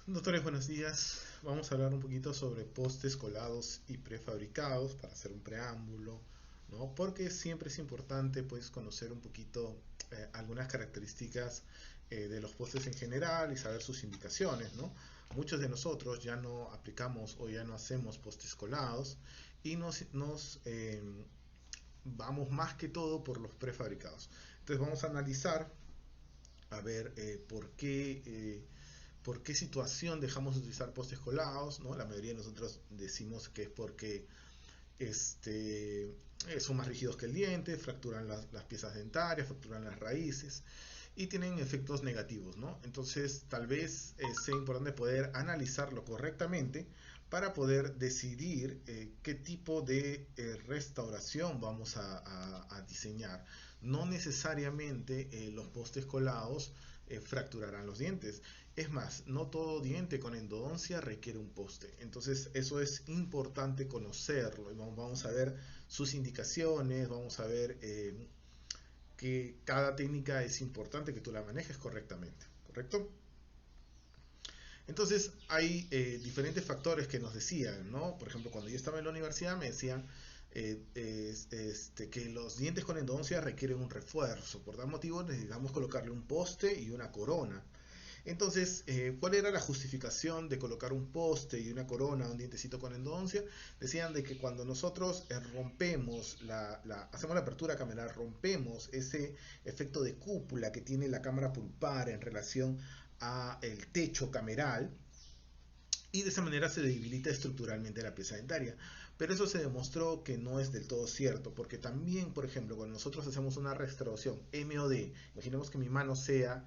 Doctores, buenos días. Vamos a hablar un poquito sobre postes colados y prefabricados para hacer un preámbulo, ¿no? Porque siempre es importante, pues, conocer un poquito algunas características de los postes en general y saber sus indicaciones, ¿no? Muchos de nosotros ya no aplicamos o ya no hacemos postes colados y nos vamos más que todo por los prefabricados. Entonces vamos a analizar a ver por qué situación dejamos de utilizar postes colados, ¿no? La mayoría de nosotros decimos que es porque son más rígidos que el diente, fracturan las piezas dentarias, fracturan las raíces y tienen efectos negativos, ¿no? Entonces, tal vez sea importante poder analizarlo correctamente para poder decidir qué tipo de restauración vamos a diseñar. No necesariamente los postes colados fracturarán los dientes. Es más, no todo diente con endodoncia requiere un poste. Entonces, eso es importante conocerlo. Vamos a ver sus indicaciones, vamos a ver que cada técnica es importante que tú la manejes correctamente, ¿correcto? Entonces hay diferentes factores que nos decían, ¿no? Por ejemplo, cuando yo estaba en la universidad me decían que los dientes con endodoncia requieren un refuerzo. Por tal motivo necesitamos colocarle un poste y una corona. Entonces, ¿cuál era la justificación de colocar un poste y una corona a un dientecito con endodoncia? Decían de que cuando nosotros hacemos la apertura cameral, rompemos ese efecto de cúpula que tiene la cámara pulpar en relación a el techo cameral, y de esa manera se debilita estructuralmente la pieza dentaria. Pero eso se demostró que no es del todo cierto, porque también, por ejemplo, cuando nosotros hacemos una restauración MOD, imaginemos que mi mano sea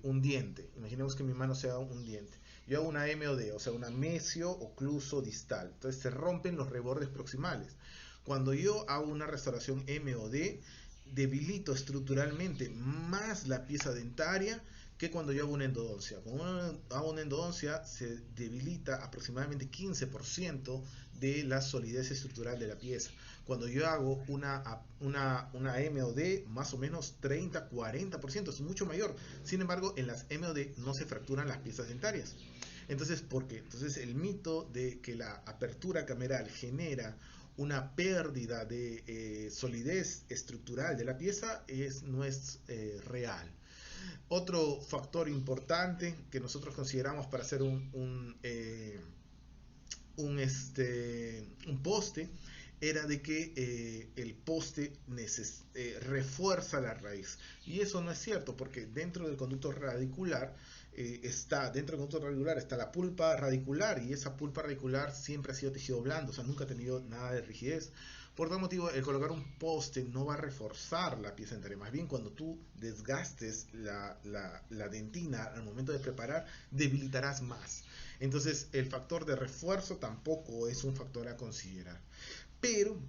un diente, imaginemos que mi mano sea un diente. Yo hago una MOD, o sea, una mesio-ocluso distal. Entonces se rompen los rebordes proximales. Cuando yo hago una restauración MOD, debilito estructuralmente más la pieza dentaria que cuando yo hago una endodoncia. Cuando hago una endodoncia se debilita aproximadamente 15% de la solidez estructural de la pieza. Cuando yo hago una MOD, más o menos 30-40%, es mucho mayor. Sin embargo, en las MOD no se fracturan las piezas dentarias. Entonces, ¿por qué? Entonces, el mito de que la apertura cameral genera una pérdida de solidez estructural de la pieza no es real. Otro factor importante que nosotros consideramos para hacer un poste era de que el poste refuerza la raíz. Y eso no es cierto, porque dentro del conducto radicular está la pulpa radicular, y esa pulpa radicular siempre ha sido tejido blando, o sea, nunca ha tenido nada de rigidez. Por tal motivo, el colocar un poste no va a reforzar la pieza dentaria. Más bien, cuando tú desgastes la dentina al momento de preparar, debilitarás más. Entonces, el factor de refuerzo tampoco es un factor a considerar. Pero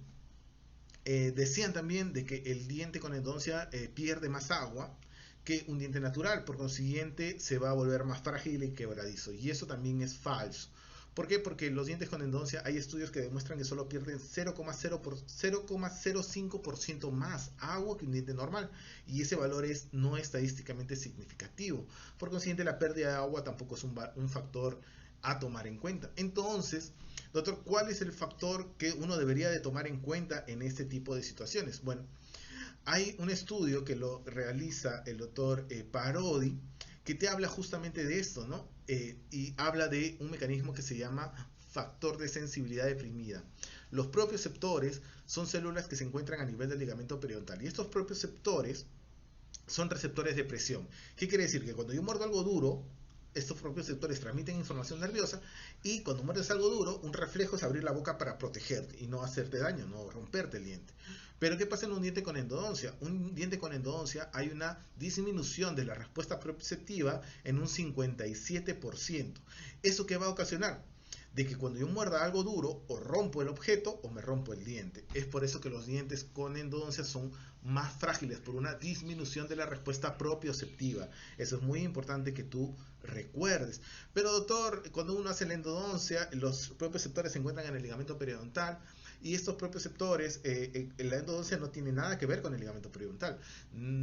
decían también de que el diente con endodoncia pierde más agua que un diente natural, por consiguiente se va a volver más frágil y quebradizo. Y eso también es falso. ¿Por qué? Porque los dientes con endodoncia hay estudios que demuestran que solo pierden 0,05% más agua que un diente normal, y ese valor es no estadísticamente significativo. Por consiguiente, la pérdida de agua tampoco es un factor a tomar en cuenta. Entonces, doctor, ¿cuál es el factor que uno debería de tomar en cuenta en este tipo de situaciones? Bueno, hay un estudio que lo realiza el doctor Parodi, que te habla justamente de esto, ¿no? Y habla de un mecanismo que se llama factor de sensibilidad deprimida. Los propioceptores son células que se encuentran a nivel del ligamento periodontal, y estos propioceptores son receptores de presión. ¿Qué quiere decir? Que cuando yo muerdo algo duro, estos propios receptores transmiten información nerviosa, y cuando muerdes algo duro, un reflejo es abrir la boca para protegerte y no hacerte daño, no romperte el diente. Pero ¿qué pasa en un diente con endodoncia? Un diente con endodoncia hay una disminución de la respuesta proprioceptiva en un 57%. ¿Eso qué va a ocasionar? De que cuando yo muerda algo duro, o rompo el objeto o me rompo el diente. Es por eso que los dientes con endodoncia son más frágiles, por una disminución de la respuesta propioceptiva. Eso es muy importante que tú recuerdes. Pero doctor, cuando uno hace la endodoncia, los propioceptores se encuentran en el ligamento periodontal, y estos propioceptores, la endodoncia no tiene nada que ver con el ligamento periodontal.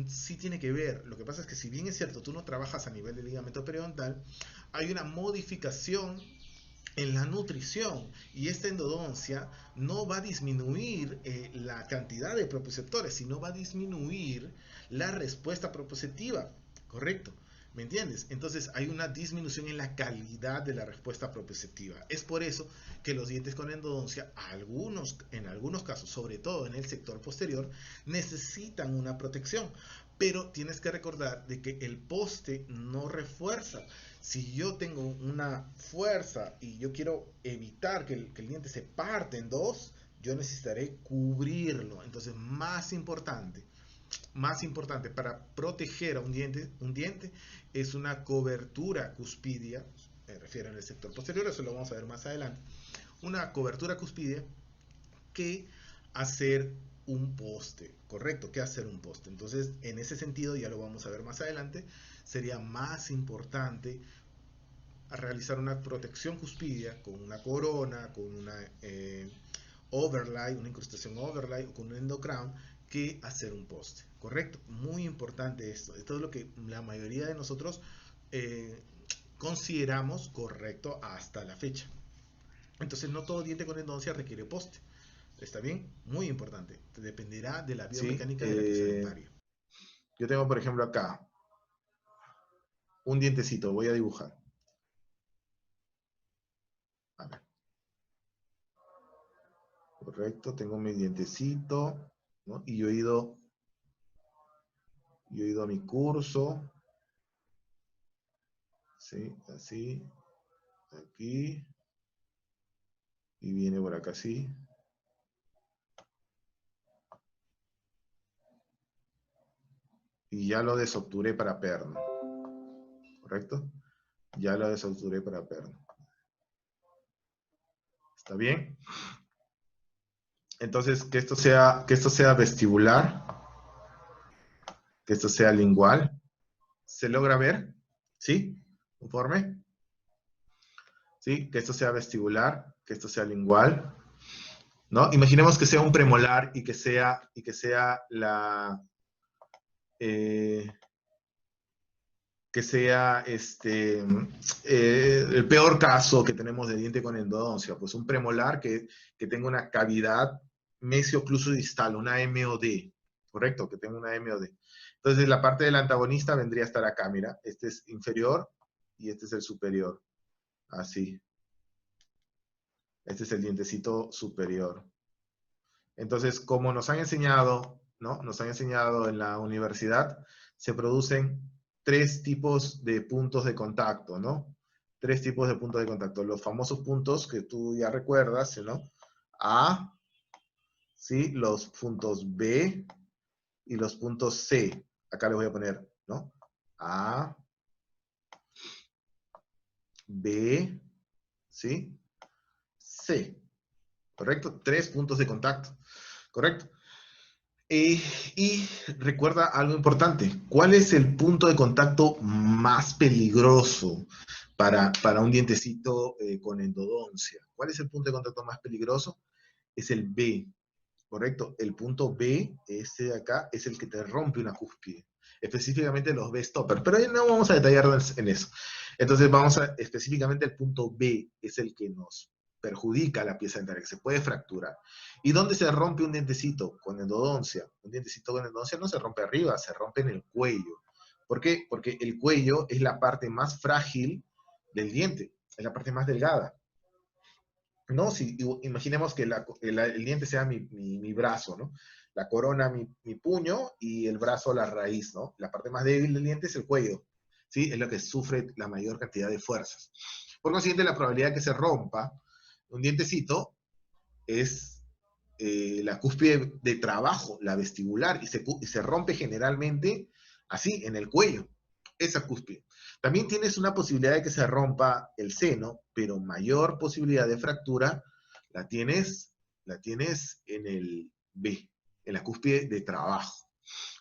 Sí tiene que ver. Lo que pasa es que, si bien es cierto, tú no trabajas a nivel del ligamento periodontal, hay una modificación en la nutrición, y esta endodoncia no va a disminuir la cantidad de propioceptores, sino va a disminuir la respuesta propioceptiva, ¿correcto? ¿Me entiendes? Entonces hay una disminución en la calidad de la respuesta propioceptiva. Es por eso que los dientes con endodoncia, en algunos casos, sobre todo en el sector posterior, necesitan una protección. Pero tienes que recordar de que el poste no refuerza. Si yo tengo una fuerza y yo quiero evitar que el diente se parte en dos, yo necesitaré cubrirlo. Entonces, más importante para proteger a un diente es una cobertura cuspidia, me refiero en el sector posterior, eso lo vamos a ver más adelante, una cobertura cuspidia que hacer un poste, correcto, que hacer un poste. Entonces, en ese sentido, ya lo vamos a ver más adelante, sería más importante a realizar una protección cuspidia con una corona, con una overlay, una incrustación overlay o con un endocrown, que hacer un poste, ¿correcto? Muy importante esto. Esto es lo que la mayoría de nosotros eh, consideramos correcto hasta la fecha. Entonces, no todo diente con endodoncia requiere poste. ¿Está bien? Muy importante. Dependerá de la Sí, biomecánica de la pieza dentaria. yo tengo, por ejemplo, acá un dientecito, voy a dibujar. A ver. Correcto, tengo mi dientecito, ¿no? Y yo he ido a mi curso, ¿sí? Así, aquí, y viene por acá así. Y ya lo desobturé para perno, ¿correcto? Ya lo desobturé para perno. ¿Está bien? Entonces, que esto sea vestibular, que esto sea lingual. ¿Se logra ver? ¿Sí? ¿Conforme? ¿Sí? Que esto sea vestibular, que esto sea lingual, ¿no? Imaginemos que sea un premolar y que sea la... Eh, que sea el peor caso que tenemos de diente con endodoncia, pues un premolar que tenga una cavidad mesio-ocluso-distal, una MOD, ¿correcto? Que tenga una MOD. Entonces la parte del antagonista vendría a estar acá, mira, este es inferior y este es el superior, así. Este es el dientecito superior. Entonces, como nos han enseñado, ¿no? Nos han enseñado en la universidad, se producen tres tipos de puntos de contacto, ¿no? Tres tipos de puntos de contacto. Los famosos puntos que tú ya recuerdas, ¿no? A, ¿sí? Los puntos B y los puntos C. Acá les voy a poner, ¿no? A, B, ¿sí? C. ¿Correcto? Tres puntos de contacto. ¿Correcto? Y recuerda algo importante, ¿cuál es el punto de contacto más peligroso para un dientecito con endodoncia? ¿Cuál es el punto de contacto más peligroso? Es el B, ¿correcto? El punto B, este de acá, es el que te rompe una cúspide, específicamente los B-stopper, pero no vamos a detallarnos en eso. Entonces específicamente el punto B es el que nos perjudica la pieza dentaria, que se puede fracturar. ¿Y dónde se rompe un dientecito con endodoncia? Un dientecito con endodoncia no se rompe arriba, se rompe en el cuello. ¿Por qué? Porque el cuello es la parte más frágil del diente, es la parte más delgada. ¿No? Si imaginemos que el diente sea mi brazo, ¿no? La corona mi puño y el brazo la raíz, ¿no? La parte más débil del diente es el cuello, ¿sí? Es lo que sufre la mayor cantidad de fuerzas. Por consiguiente, la probabilidad de que se rompa un dientecito es la cúspide de trabajo, la vestibular, y se rompe generalmente así, en el cuello, esa cúspide. También tienes una posibilidad de que se rompa el seno, pero mayor posibilidad de fractura la tienes en el B, en la cúspide de trabajo,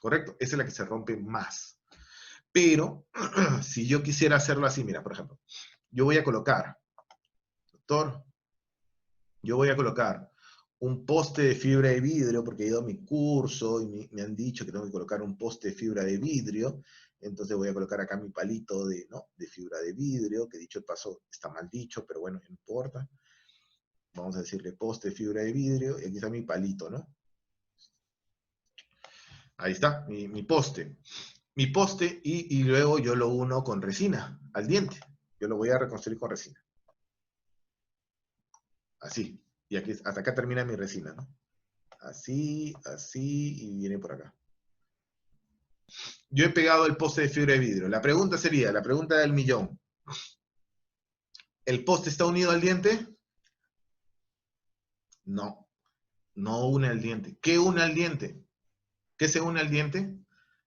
¿correcto? Esa es la que se rompe más. Pero si yo quisiera hacerlo así, mira, por ejemplo, yo voy a colocar, doctor, yo voy a colocar un poste de fibra de vidrio, porque he ido a mi curso y me han dicho que tengo que colocar un poste de fibra de vidrio Entonces voy a colocar acá mi palito de, ¿no?, de fibra de vidrio, que dicho el paso está mal dicho, pero bueno, no importa. Vamos a decirle poste de fibra de vidrio, y aquí está mi palito, ¿no? Ahí está, mi poste. Mi poste, y luego yo lo uno con resina, al diente. Yo lo voy a reconstruir con resina. Así. Y aquí, hasta acá termina mi resina, ¿no? Así, así, y viene por acá. Yo he pegado el poste de fibra de vidrio. La pregunta sería, la pregunta del millón. ¿El poste está unido al diente? No, no une al diente. ¿Qué une al diente? ¿Qué se une al diente?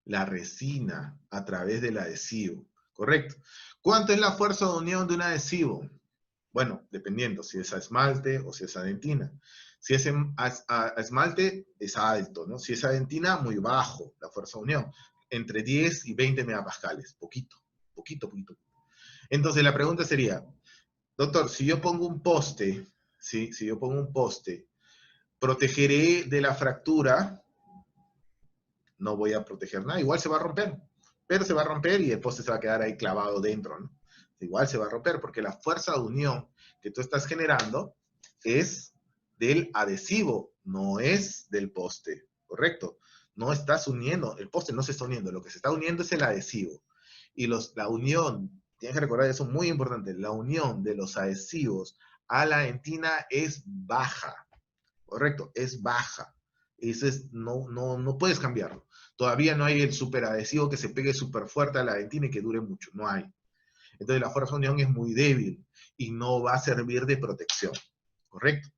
La resina a través del adhesivo. Correcto. ¿Cuánto es la fuerza de unión de un adhesivo? Bueno, dependiendo si es a esmalte o si es a dentina. Si es a esmalte, es alto, ¿no? Si es a dentina, muy bajo la fuerza de unión. Entre 10 y 20 megapascales. Poquito, poquito, poquito. Entonces la pregunta sería, doctor, si yo pongo un poste, ¿sí? Si yo pongo un poste, ¿protegeré de la fractura? No voy a proteger nada. Igual se va a romper. Pero se va a romper y el poste se va a quedar ahí clavado dentro, ¿no? Igual se va a romper porque la fuerza de unión que tú estás generando es del adhesivo, no es del poste, ¿correcto? No estás uniendo, el poste no se está uniendo, lo que se está uniendo es el adhesivo. Y la unión, tienes que recordar eso, muy importante, la unión de los adhesivos a la dentina es baja, ¿correcto? Es baja. Eso es, no puedes cambiarlo. Todavía no hay el superadhesivo que se pegue súper fuerte a la dentina y que dure mucho, no hay. Entonces la fuerza de unión es muy débil y no va a servir de protección, ¿correcto?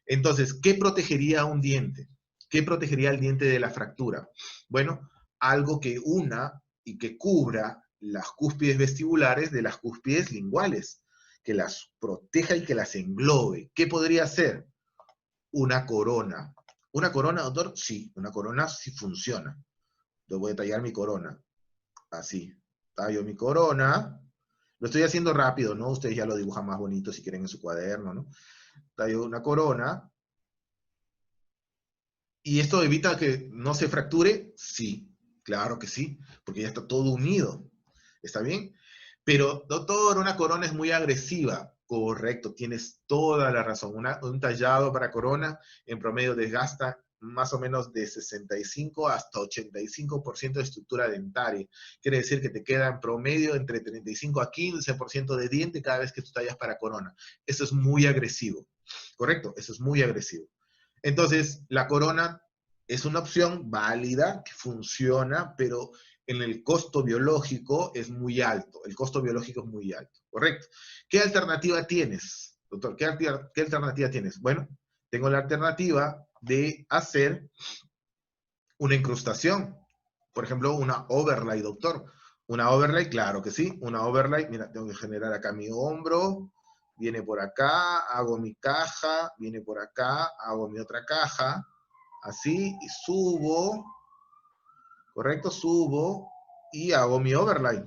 Entonces, ¿qué protegería un diente? ¿Qué protegería el diente de la fractura? Bueno, algo que una y que cubra las cúspides vestibulares de las cúspides linguales, que las proteja y que las englobe. ¿Qué podría ser? Una corona. ¿Una corona, doctor? Sí, una corona sí funciona. Yo voy a tallar mi corona. Así. Tallo mi corona. Lo estoy haciendo rápido, ¿no? Ustedes ya lo dibujan más bonito si quieren en su cuaderno, ¿no? Tallo una corona. ¿Y esto evita que no se fracture? Sí, claro que sí, porque ya está todo unido. ¿Está bien? Pero, doctor, una corona es muy agresiva. Correcto, tienes toda la razón. Un tallado para corona en promedio desgasta más o menos de 65 hasta 85% de estructura dentaria. Quiere decir que te queda en promedio entre 35 a 15% de diente cada vez que tú tallas para corona. Eso es muy agresivo. Correcto, eso es muy agresivo. Entonces, la corona es una opción válida, que funciona, pero en el costo biológico es muy alto. El costo biológico es muy alto, ¿correcto? ¿Qué alternativa tienes, doctor? ¿Qué alternativa tienes? Bueno, tengo la alternativa de hacer una incrustación. Por ejemplo, una overlay, doctor. Una overlay, claro que sí. Una overlay, mira, tengo que generar acá mi hombro. Viene por acá, hago mi caja. Viene por acá, hago mi otra caja. Así, y subo. ¿Correcto? Subo y hago mi overlay.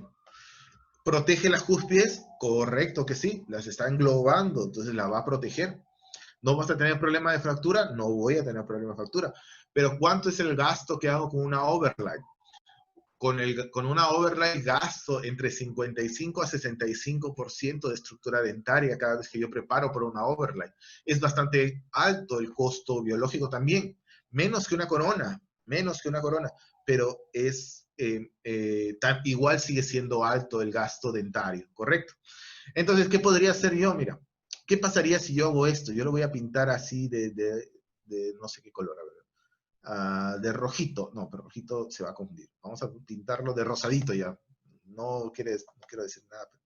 ¿Protege las cúspides? Correcto que sí, las está englobando, entonces la va a proteger. ¿No vas a tener problema de fractura? No voy a tener problema de fractura. Pero ¿cuánto es el gasto que hago con una overlay? Con una overlay gasto entre 55 a 65% de estructura dentaria cada vez que yo preparo por una overlay. Es bastante alto el costo biológico también, menos que una corona, pero es igual sigue siendo alto el gasto dentario, ¿correcto? Entonces, ¿qué podría hacer yo? Mira, ¿qué pasaría si yo hago esto? Yo lo voy a pintar así de no sé qué color, a ver. De rojito. No, pero rojito se va a confundir. Vamos a pintarlo de rosadito ya. No quiero decir nada. Pero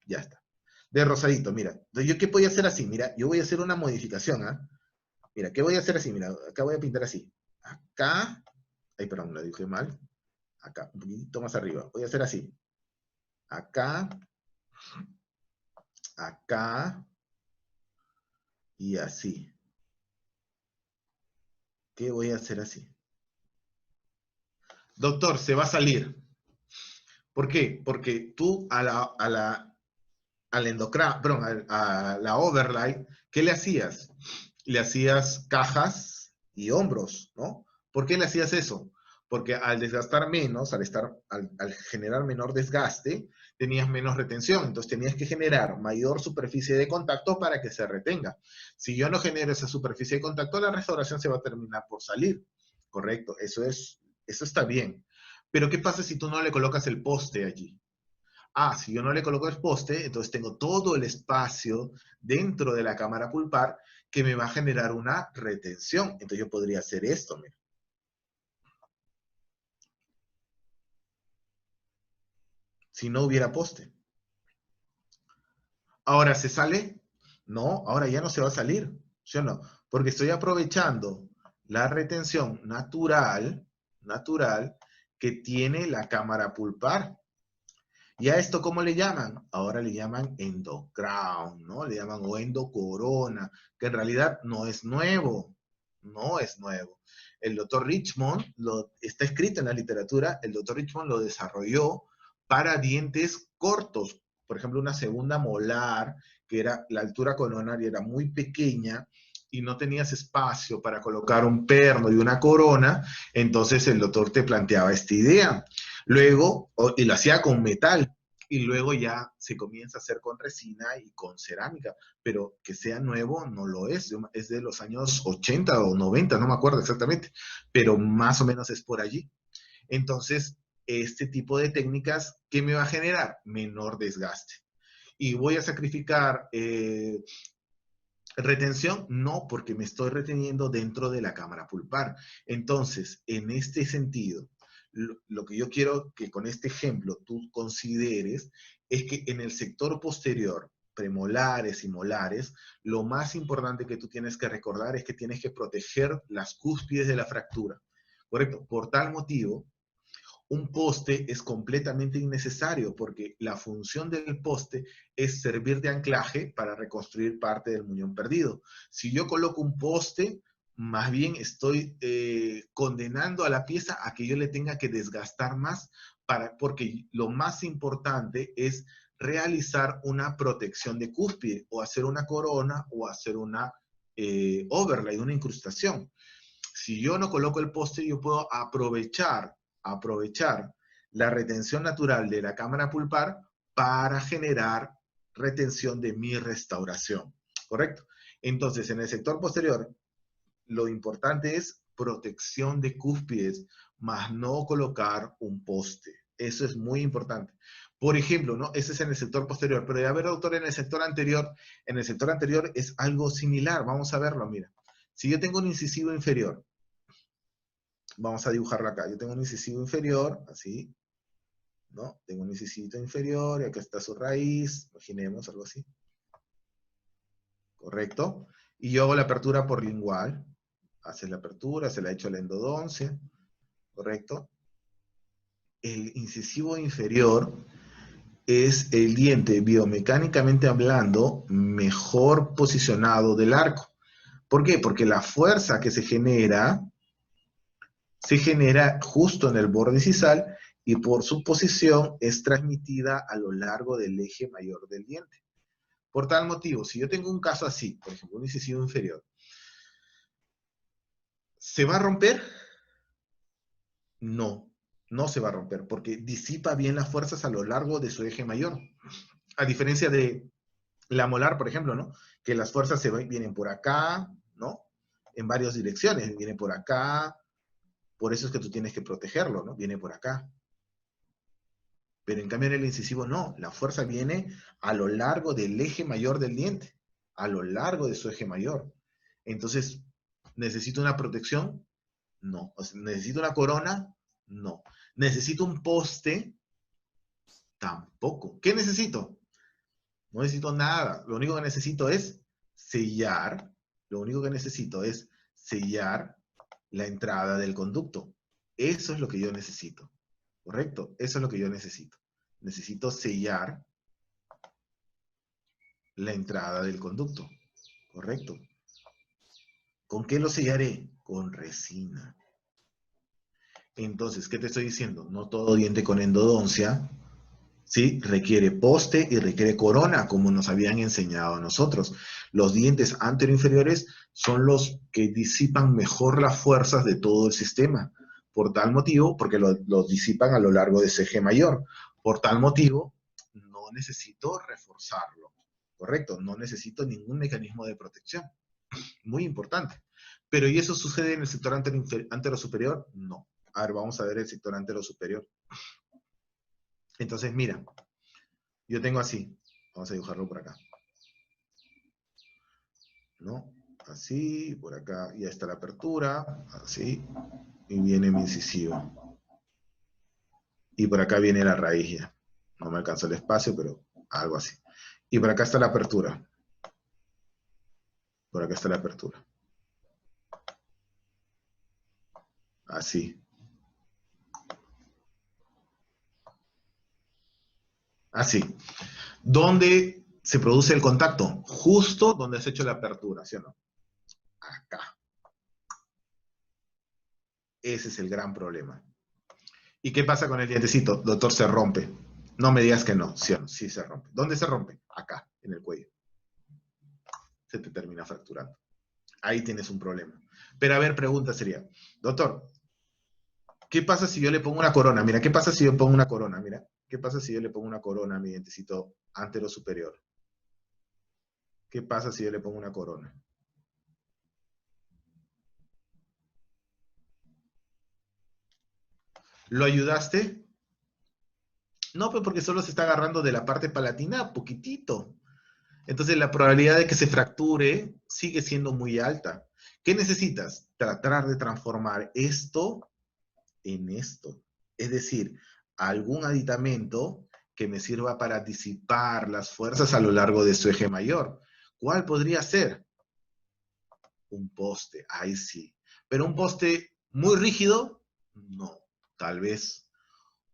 ya está. De rosadito, mira. ¿Yo qué voy a hacer así? Mira, yo voy a hacer una modificación, ¿ah? Mira, ¿qué voy a hacer así? Mira, acá voy a pintar así. Acá. Ay, perdón, lo dije mal. Acá, un poquito más arriba. Voy a hacer así. Acá. Acá. Y así. ¿Qué voy a hacer así? Doctor, se va a salir. ¿Por qué? Porque tú a la overlay, ¿qué le hacías? Le hacías cajas y hombros, ¿no? ¿Por qué le hacías eso? porque al desgastar menos, al generar menor desgaste, tenías menos retención, entonces tenías que generar mayor superficie de contacto para que se retenga. Si yo no genero esa superficie de contacto, la restauración se va a terminar por salir, ¿correcto? Eso está bien. Pero ¿qué pasa si tú no le colocas el poste allí? Si yo no le coloco el poste, entonces tengo todo el espacio dentro de la cámara pulpar que me va a generar una retención. Entonces yo podría hacer esto, mira. Si no hubiera poste. ¿Ahora se sale? No, ahora ya no se va a salir, ¿sí o no? Porque estoy aprovechando la retención natural que tiene la cámara pulpar. ¿Y a esto cómo le llaman? Ahora le llaman endocrown, ¿no? Le llaman o endocorona, que en realidad no es nuevo, no es nuevo. El doctor Richmond, está escrito en la literatura, el doctor Richmond lo desarrolló para dientes cortos. Por ejemplo, una segunda molar, que era la altura coronaria era muy pequeña y no tenías espacio para colocar un perno y una corona, entonces el doctor te planteaba esta idea. Luego, y lo hacía con metal, y luego ya se comienza a hacer con resina y con cerámica, pero que sea nuevo no lo es de los años 80 o 90, no me acuerdo exactamente, pero más o menos es por allí. Entonces, este tipo de técnicas, ¿qué me va a generar? Menor desgaste. ¿Y voy a sacrificar retención? No, porque me estoy reteniendo dentro de la cámara pulpar. Entonces, en este sentido, lo que yo quiero que con este ejemplo tú consideres es que en el sector posterior, premolares y molares, lo más importante que tú tienes que recordar es que tienes que proteger las cúspides de la fractura. ¿Correcto? Por tal motivo, un poste es completamente innecesario porque la función del poste es servir de anclaje para reconstruir parte del muñón perdido. Si yo coloco un poste, más bien estoy condenando a la pieza a que yo le tenga que desgastar más, porque lo más importante es realizar una protección de cúspide, o hacer una corona, o hacer una overlay, una incrustación. Si yo no coloco el poste, yo puedo aprovechar la retención natural de la cámara pulpar para generar retención de mi restauración, ¿correcto? Entonces, en el sector posterior, lo importante es protección de cúspides, más no colocar un poste. Eso es muy importante. Por ejemplo, ¿no? Ese es en el sector posterior, pero a ver, doctor, en el sector anterior es algo similar. Vamos a verlo, mira. Si yo tengo un incisivo inferior, vamos a dibujarlo acá. Yo tengo un incisivo inferior, así, ¿no? Tengo un incisito inferior y acá está su raíz, imaginemos algo así. ¿Correcto? Y yo hago la apertura por lingual. Haces la apertura, se la ha hecho la endodoncia. ¿Correcto? El incisivo inferior es el diente, biomecánicamente hablando, mejor posicionado del arco. ¿Por qué? Porque la fuerza que se genera justo en el borde incisal y por su posición es transmitida a lo largo del eje mayor del diente. Por tal motivo, si yo tengo un caso así, por ejemplo, un incisivo inferior, ¿se va a romper? No, no se va a romper, porque disipa bien las fuerzas a lo largo de su eje mayor. A diferencia de la molar, por ejemplo, ¿no? Que las fuerzas vienen por acá, ¿no? En varias direcciones, viene por acá, por eso es que tú tienes que protegerlo, ¿no? Viene por acá. Pero en cambio en el incisivo no, la fuerza viene a lo largo del eje mayor del diente, a lo largo de su eje mayor. Entonces, ¿necesito una protección? No. O sea, ¿necesito una corona? No. ¿Necesito un poste? Tampoco. ¿Qué necesito? No necesito nada. Lo único que necesito es sellar. Lo único que necesito es sellar la entrada del conducto. Eso es lo que yo necesito. ¿Correcto? Eso es lo que yo necesito. Necesito sellar la entrada del conducto. ¿Correcto? ¿Con qué lo sellaré? Con resina. Entonces, ¿qué te estoy diciendo? No todo diente con endodoncia, ¿sí? Requiere poste y requiere corona, como nos habían enseñado a nosotros. Los dientes anteroinferiores son los que disipan mejor las fuerzas de todo el sistema. Por tal motivo, porque lo disipan a lo largo de ese eje mayor. Por tal motivo, no necesito reforzarlo, ¿correcto? No necesito ningún mecanismo de protección. Muy importante. Pero ¿y eso sucede en el sector anterosuperior? No. A ver, vamos a ver el sector anterosuperior. Entonces, mira, yo tengo así. Vamos a dibujarlo por acá. ¿No? Así, por acá ya está la apertura, así, y viene mi incisiva. Y por acá viene la raíz ya. No me alcanza el espacio, pero algo así. Y por acá está la apertura. Por acá está la apertura. Así. Así. ¿Dónde se produce el contacto? Justo donde has hecho la apertura, ¿sí o no? Acá. Ese es el gran problema. ¿Y qué pasa con el dientecito? Doctor, se rompe. No me digas que no, ¿sí o no? Sí se rompe. ¿Dónde se rompe? Acá, en el cuello. Se te termina fracturando. Ahí tienes un problema. Pero a ver, pregunta sería, doctor, ¿qué pasa si yo le pongo una corona? Mira, ¿qué pasa si yo pongo una corona? Mira, ¿qué pasa si yo le pongo una corona a mi dientecito antero superior? ¿Qué pasa si yo le pongo una corona? ¿Lo ayudaste? No, pues porque solo se está agarrando de la parte palatina, poquitito. Entonces la probabilidad de que se fracture sigue siendo muy alta. ¿Qué necesitas? Tratar de transformar esto en esto. Es decir, algún aditamento que me sirva para disipar las fuerzas a lo largo de su eje mayor. ¿Cuál podría ser? Un poste, ahí sí. Pero un poste muy rígido, no. Tal vez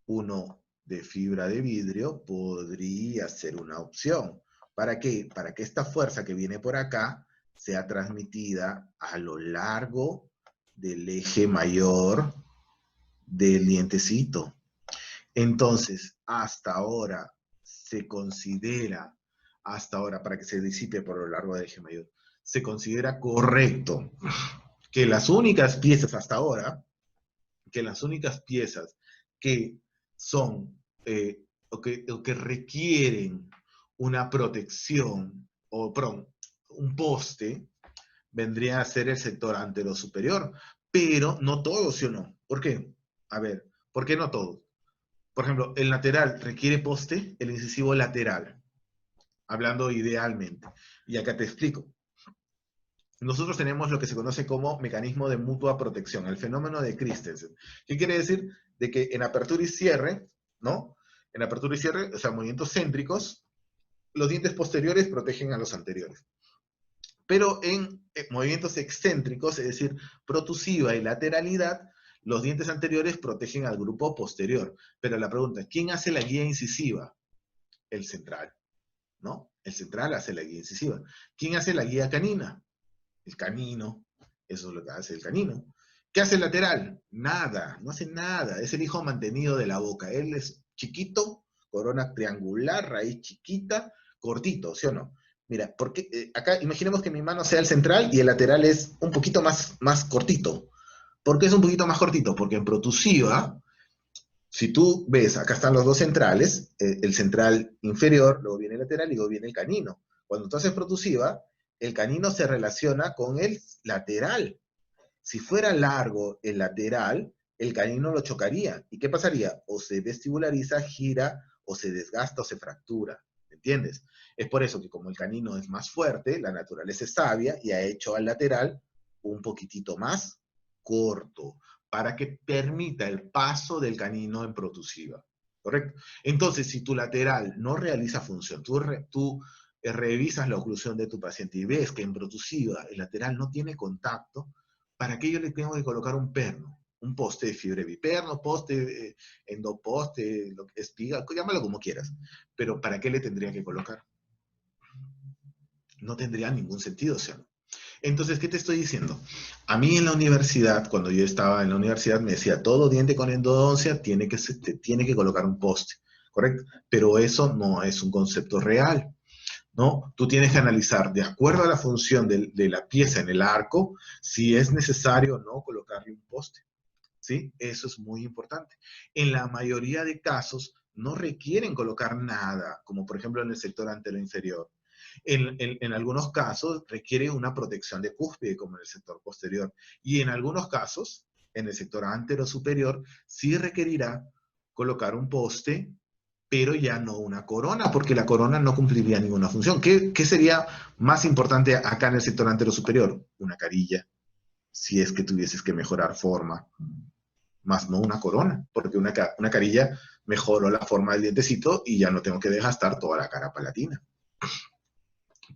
uno de fibra de vidrio podría ser una opción. ¿Para qué? Para que esta fuerza que viene por acá sea transmitida a lo largo del eje mayor del dientecito. Entonces, hasta ahora se considera, hasta ahora, para que se disipe por lo largo del eje mayor, se considera correcto que las únicas piezas hasta ahora, que las únicas piezas que son o que requieren una protección o perdón, un poste vendría a ser el sector antero superior, pero no todos, ¿sí o no? ¿Por qué? A ver, ¿por qué no todos? Por ejemplo, el lateral requiere poste, el incisivo lateral, hablando idealmente. Y acá te explico. Nosotros tenemos lo que se conoce como mecanismo de mutua protección, el fenómeno de Christensen. ¿Qué quiere decir? De que en apertura y cierre, ¿no? En apertura y cierre, o sea, movimientos céntricos, los dientes posteriores protegen a los anteriores. Pero en movimientos excéntricos, es decir, protusiva y lateralidad, los dientes anteriores protegen al grupo posterior. Pero la pregunta, ¿quién hace la guía incisiva? El central, ¿no? El central hace la guía incisiva. ¿Quién hace la guía canina? El canino. Eso es lo que hace el canino. ¿Qué hace el lateral? Nada, no hace nada. Es el hijo mantenido de la boca. Él es chiquito, corona triangular, raíz chiquita, cortito, ¿sí o no? Mira, porque acá imaginemos que mi mano sea el central y el lateral es un poquito más cortito. ¿Por qué es un poquito más cortito? Porque en protusiva, si tú ves, acá están los dos centrales, el central inferior, luego viene el lateral y luego viene el canino. Cuando tú haces protusiva, el canino se relaciona con el lateral. Si fuera largo el lateral, el canino lo chocaría. ¿Y qué pasaría? O se vestibulariza, gira, o se desgasta o se fractura. ¿Entiendes? Es por eso que como el canino es más fuerte, la naturaleza es sabia y ha hecho al lateral un poquitito más corto para que permita el paso del canino en protusiva. ¿Correcto? Entonces, si tu lateral no realiza función, tú revisas la oclusión de tu paciente y ves que en protusiva el lateral no tiene contacto, ¿para qué yo le tengo que colocar un perno? Un poste de fibra biperno, poste, endoposte, espiga, llámalo como quieras. Pero ¿para qué le tendría que colocar? No tendría ningún sentido, o sea. Entonces, ¿qué te estoy diciendo? A mí en la universidad, cuando yo estaba en la universidad, me decía, todo diente con endodoncia tiene que colocar un poste, ¿correcto? Pero eso no es un concepto real, ¿no? Tú tienes que analizar, de acuerdo a la función de la pieza en el arco, si es necesario o no colocarle un poste. ¿sí? Eso es muy importante. En la mayoría de casos no requieren colocar nada, como por ejemplo en el sector anteroinferior. En algunos casos requiere una protección de cúspide, como en el sector posterior. Y en algunos casos, en el sector anterosuperior, sí requerirá colocar un poste, pero ya no una corona, porque la corona no cumpliría ninguna función. ¿Qué sería más importante acá en el sector anterosuperior? Una carilla, si es que tuvieses que mejorar forma, más no una corona, porque una carilla mejoró la forma del dientecito y ya no tengo que desgastar toda la cara palatina.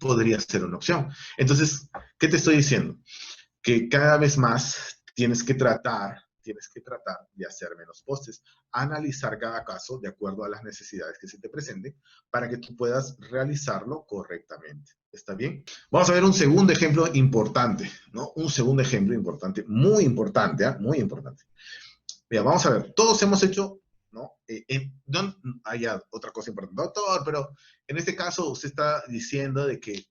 Podría ser una opción. Entonces, ¿qué te estoy diciendo? Que cada vez más tienes que tratar de hacer menos postes, analizar cada caso de acuerdo a las necesidades que se te presenten para que tú puedas realizarlo correctamente. ¿Está bien? Vamos a ver un segundo ejemplo importante, ¿no? Un segundo ejemplo importante, muy importante, ¿eh? Muy importante. Mira, vamos a ver, todos hemos hecho, ¿no? Hay otra cosa importante, doctor, pero en este caso usted está diciendo de que,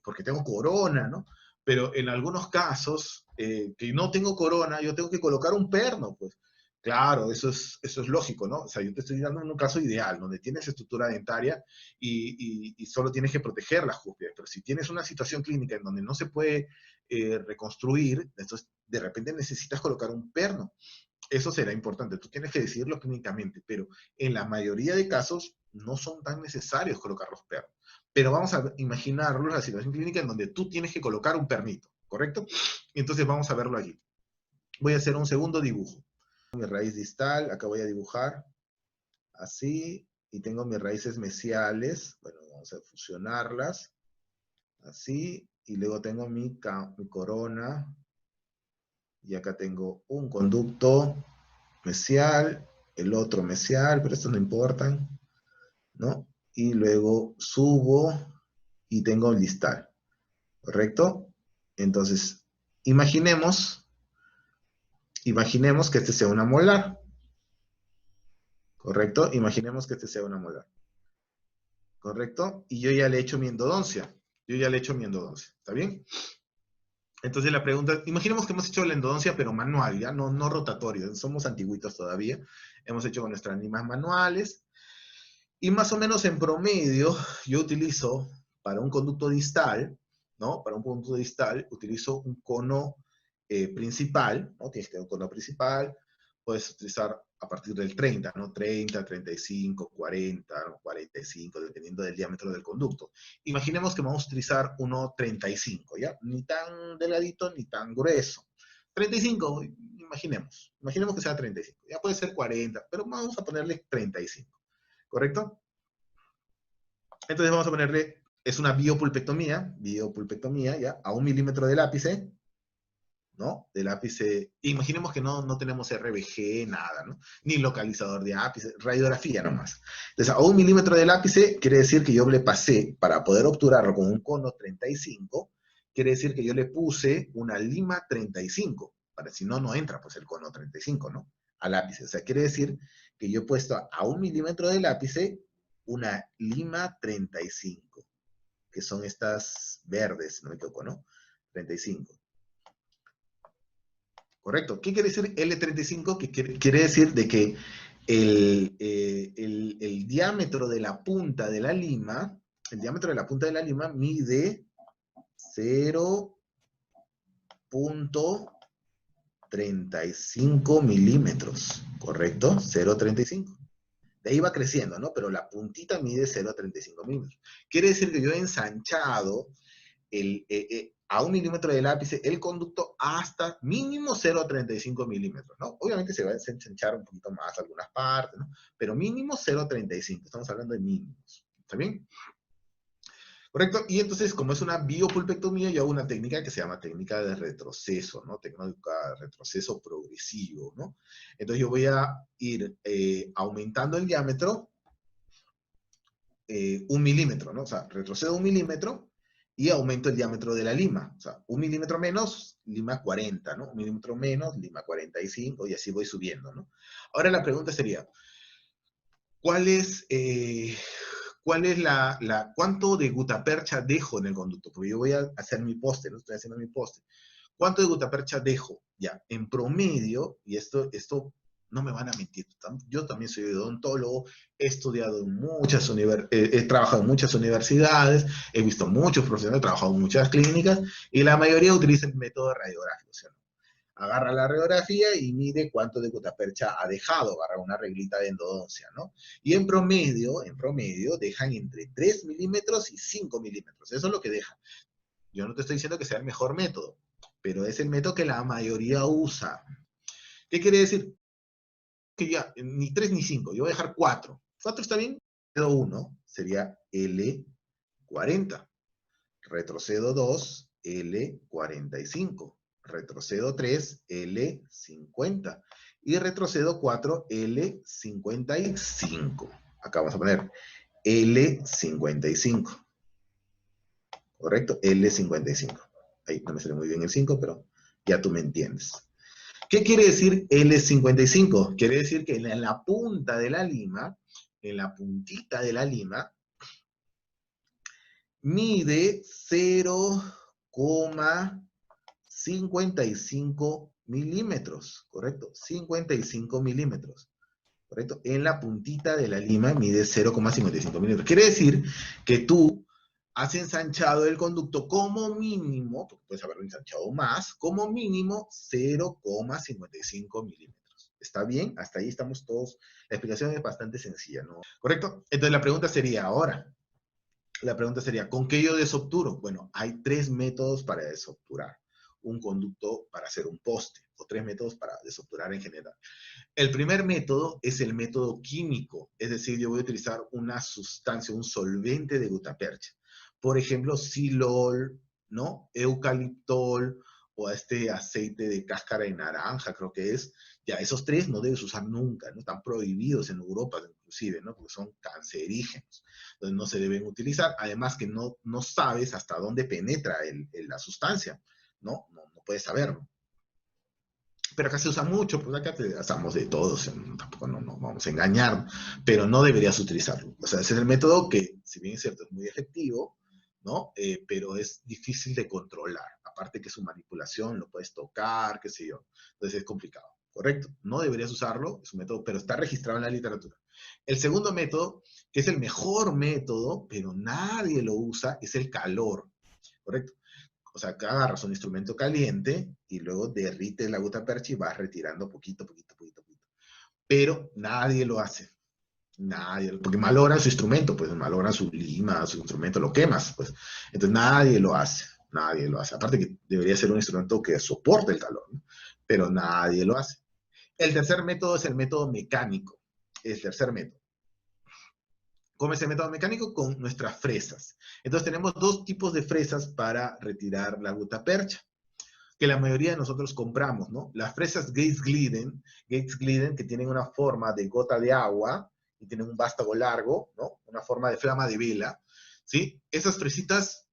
porque tengo corona, ¿no? Pero en algunos casos, que no tengo corona, yo tengo que colocar un perno, pues. Claro, eso es lógico, ¿no? O sea, yo te estoy dando un caso ideal, donde tienes estructura dentaria y solo tienes que proteger las cúspides. Pero si tienes una situación clínica en donde no se puede reconstruir, entonces de repente necesitas colocar un perno. Eso será importante, tú tienes que decidirlo clínicamente, pero en la mayoría de casos no son tan necesarios colocar los pernos. Pero vamos a imaginarlo la situación clínica en donde tú tienes que colocar un pernito, ¿correcto? Entonces vamos a verlo allí. Voy a hacer un segundo dibujo. Mi raíz distal, acá voy a dibujar así, y tengo mis raíces mesiales, bueno, vamos a fusionarlas, así, y luego tengo mi corona, y acá tengo un conducto mesial, el otro mesial, pero estos no importan, ¿no? Y luego subo y tengo el distal, ¿correcto? Entonces, imaginemos que este sea una molar, ¿correcto? Imaginemos que este sea una molar, ¿correcto? Y yo ya le he hecho mi endodoncia, ¿está bien? Entonces la pregunta, imaginemos que hemos hecho la endodoncia pero manual, ya no rotatorio, somos antiguitos todavía, hemos hecho con nuestras limas manuales, y más o menos en promedio yo utilizo para un conducto distal, ¿no? Para un conducto distal utilizo un cono principal, ¿no? Tienes que tener un cono principal, puedes utilizar a partir del 30, ¿no? 30, 35, 40, 45, dependiendo del diámetro del conducto. Imaginemos que vamos a utilizar uno 35, ¿ya? Ni tan delgadito ni tan grueso. 35, imaginemos que sea 35, ya puede ser 40, pero vamos a ponerle 35. ¿Correcto? Entonces vamos a ponerle, es una biopulpectomía, ya, a 1 milímetro del ápice, ¿no? Del ápice, imaginemos que no tenemos RBG, nada, ¿no? Ni localizador de ápice, radiografía nomás. Entonces, a 1 milímetro del ápice quiere decir que yo le pasé, para poder obturarlo con un cono 35, quiere decir que yo le puse una lima 35, para si no entra pues el cono 35, ¿no? Al ápice. O sea, quiere decir que yo he puesto a 1 milímetro del ápice una lima 35, que son estas verdes, no me equivoco, ¿no? 35. Correcto. ¿Qué quiere decir L35? Que quiere decir de que el diámetro de la punta de la lima, mide 0.35 milímetros, ¿correcto? 0.35. De ahí va creciendo, ¿no? Pero la puntita mide 0.35 milímetros. Quiere decir que yo he ensanchado a 1 milímetro del ápice el conducto hasta mínimo 0.35 milímetros, ¿no? Obviamente se va a ensanchar un poquito más algunas partes, ¿no? Pero mínimo 0.35, estamos hablando de mínimos, ¿está bien? ¿Correcto? Y entonces, como es una biopulpectomía, yo hago una técnica que se llama técnica de retroceso, ¿no? Técnica de retroceso progresivo, ¿no? Entonces yo voy a ir aumentando el diámetro 1 milímetro, ¿no? O sea, retrocedo 1 milímetro y aumento el diámetro de la lima. O sea, 1 milímetro menos, lima 40, ¿no? 1 milímetro menos, lima 45, y así voy subiendo, ¿no? Ahora la pregunta sería, ¿cuál es cuánto de gutapercha dejo en el conducto? Porque yo voy a hacer mi poste, ¿no? Estoy haciendo mi poste. ¿Cuánto de gutapercha dejo? Ya, en promedio, y esto no me van a mentir, yo también soy odontólogo, he estudiado en muchas he trabajado en muchas universidades, he visto muchos profesionales, he trabajado en muchas clínicas, y la mayoría utiliza el método radiográfico, ¿sí? Agarra la radiografía y mide cuánto de gutapercha ha dejado, agarra una reglita de endodoncia, ¿no? Y en promedio, dejan entre 3 milímetros y 5 milímetros, eso es lo que dejan. Yo no te estoy diciendo que sea el mejor método, pero es el método que la mayoría usa. ¿Qué quiere decir? Que ya, ni 3 ni 5, yo voy a dejar 4. 4 está bien, retrocedo 1, sería L40. Retrocedo 2, L45. Retrocedo 3, L50. Y retrocedo 4, L55. Acá vamos a poner L55. ¿Correcto? L55. Ahí no me sale muy bien el 5, pero ya tú me entiendes. ¿Qué quiere decir L55? Quiere decir que en la punta de la lima, en la puntita de la lima, mide 0,55 milímetros, ¿correcto? 55 milímetros, ¿correcto? En la puntita de la lima mide 0,55 milímetros. Quiere decir que tú has ensanchado el conducto como mínimo, porque puedes haberlo ensanchado más, como mínimo 0,55 milímetros. ¿Está bien? Hasta ahí estamos todos. La explicación es bastante sencilla, ¿no? ¿Correcto? Entonces la pregunta sería ahora, ¿con qué yo desobturo? Bueno, hay 3 métodos para desobturar un conducto para hacer un poste, o 3 métodos para desobturar en general. El primer método es el método químico, es decir, yo voy a utilizar una sustancia, un solvente de gutapercha. Por ejemplo, silol, ¿no? Eucaliptol, o este aceite de cáscara de naranja, creo que es. Ya, esos 3 no debes usar nunca, ¿no? Están prohibidos en Europa, inclusive, ¿no? Porque son cancerígenos. Entonces no se deben utilizar. Además que no sabes hasta dónde penetra la sustancia, ¿no? No puedes saberlo. Pero acá se usa mucho, pues acá te usamos de todo, o sea, tampoco no vamos a engañar, pero no deberías utilizarlo. O sea, ese es el método que, si bien es cierto, es muy efectivo, ¿no? Pero es difícil de controlar. Aparte que su manipulación, lo puedes tocar, qué sé yo. Entonces es complicado, ¿correcto? No deberías usarlo, es un método, pero está registrado en la literatura. El segundo método, que es el mejor método, pero nadie lo usa, es el calor, ¿correcto? O sea, que agarras un instrumento caliente y luego derrites la gutapercha y vas retirando poquito. Pero nadie lo hace. Nadie, porque malogran su instrumento, pues malogran su lima, su instrumento, lo quemas, pues. Entonces nadie lo hace. Aparte que debería ser un instrumento que soporte el calor, ¿no? Pero nadie lo hace. El tercer método es el método mecánico. El tercer método. ¿Cómo es el método mecánico? Con nuestras fresas. Entonces tenemos 2 tipos de fresas para retirar la gutapercha, que la mayoría de nosotros compramos, ¿no? Las fresas Gates Glidden, que tienen una forma de gota de agua y tienen un vástago largo, ¿no? Una forma de flama de vela, ¿sí? Esas fresitas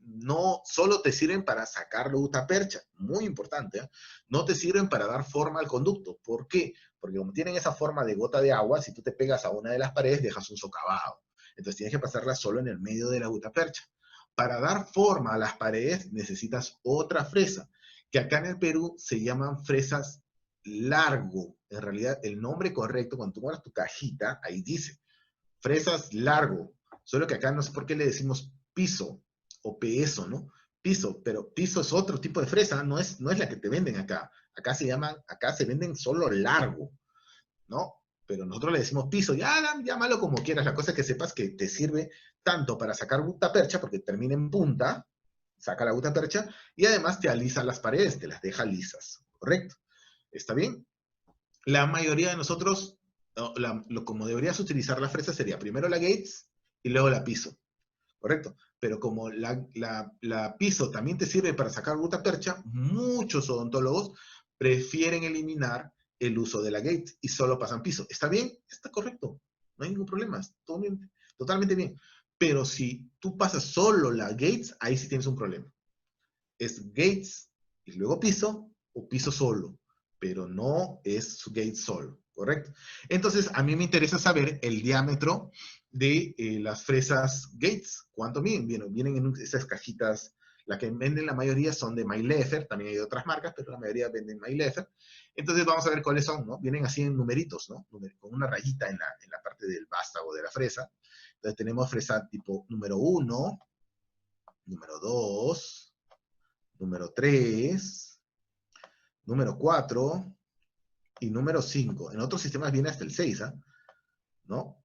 no solo te sirven para sacar la gutapercha, muy importante, ¿eh? No te sirven para dar forma al conducto. ¿Por qué? Porque como tienen esa forma de gota de agua, si tú te pegas a una de las paredes, dejas un socavado. Entonces tienes que pasarla solo en el medio de la gutapercha. Para dar forma a las paredes necesitas otra fresa, que acá en el Perú se llaman fresas largo. En realidad, el nombre correcto, cuando tú mueras tu cajita, ahí dice, fresas largo. Solo que acá no sé por qué le decimos piso o peso, ¿no? Piso, pero piso es otro tipo de fresa, no es la que te venden acá. Acá se venden solo largo, ¿no? Pero nosotros le decimos piso, ya llámalo como quieras. La cosa es que sepas que te sirve tanto para sacar gutapercha, porque termina en punta, saca la gutapercha, y además te alisa las paredes, te las deja lisas, ¿correcto? ¿Está bien? La mayoría de nosotros, como deberías utilizar la fresa sería primero la Gates y luego la piso, ¿correcto? Pero como la piso también te sirve para sacar gutapercha, muchos odontólogos prefieren eliminar el uso de la Gates y solo pasan piso. ¿Está bien? Está correcto. No hay ningún problema. Totalmente bien. Pero si tú pasas solo la Gates, ahí sí tienes un problema. Es Gates y luego piso o piso solo, pero no es Gates solo, ¿correcto? Entonces, a mí me interesa saber el diámetro de las fresas Gates. ¿Cuánto miden? Vienen en esas cajitas La que venden la mayoría son de Maylefer, también hay otras marcas, pero la mayoría venden Maylefer. Entonces vamos a ver cuáles son, ¿no? Vienen así en numeritos, ¿no? Con una rayita en la parte del vástago de la fresa. Entonces tenemos fresa tipo número 1, número 2, número 3, número 4 y número 5. En otros sistemas viene hasta el 6, ¿ah? ¿No?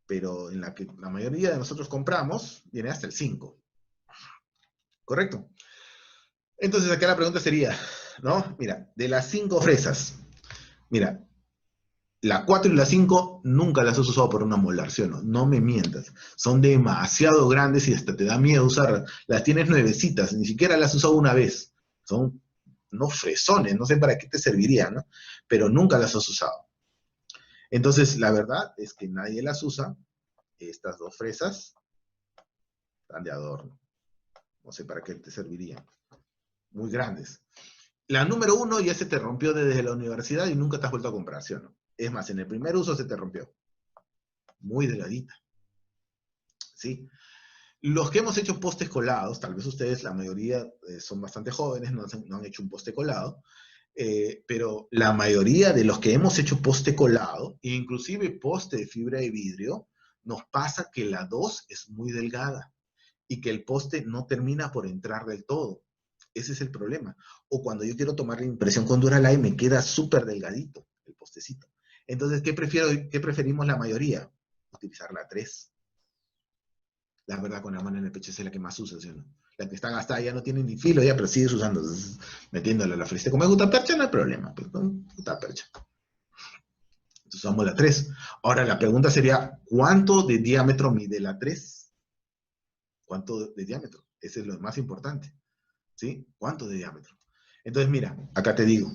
Pero en la que la mayoría de nosotros compramos, viene hasta el 5. ¿Correcto? Entonces acá la pregunta sería, ¿no? Mira, de las 5 fresas, mira, la 4 y la 5 nunca las has usado por una molar, ¿sí o no? No me mientas. Son demasiado grandes y hasta te da miedo usarlas. Las tienes nuevecitas, ni siquiera las has usado una vez. Son unos fresones, no sé para qué te servirían, ¿no? Pero nunca las has usado. Entonces, la verdad es que nadie las usa. Estas 2 fresas están de adorno. No sé para qué te servirían. Muy grandes. La número 1 ya se te rompió desde la universidad y nunca te has vuelto a comprar, ¿sí o no? Es más, en el primer uso se te rompió. Muy delgadita. ¿Sí? Los que hemos hecho postes colados, tal vez ustedes, la mayoría son bastante jóvenes, no han hecho un poste colado, pero la mayoría de los que hemos hecho poste colado, inclusive poste de fibra de vidrio, nos pasa que la 2 es muy delgada y que el poste no termina por entrar del todo. Ese es el problema. O cuando yo quiero tomar la impresión con Duralay, me queda súper delgadito el postecito. Entonces, ¿qué preferimos la mayoría? Utilizar la 3. La verdad, con la mano en el pecho es la que más usa, ¿sí o no? La que está gastada ya no tiene ni filo, ya, pero sigues usando, metiéndole a la fresa. Como es gutapercha, no hay problema, pues, con gutapercha. Entonces usamos la 3. Ahora la pregunta sería, ¿cuánto de diámetro mide la 3? ¿Cuánto de diámetro? Ese es lo más importante, ¿sí? ¿Cuánto de diámetro? Entonces, mira, acá te digo,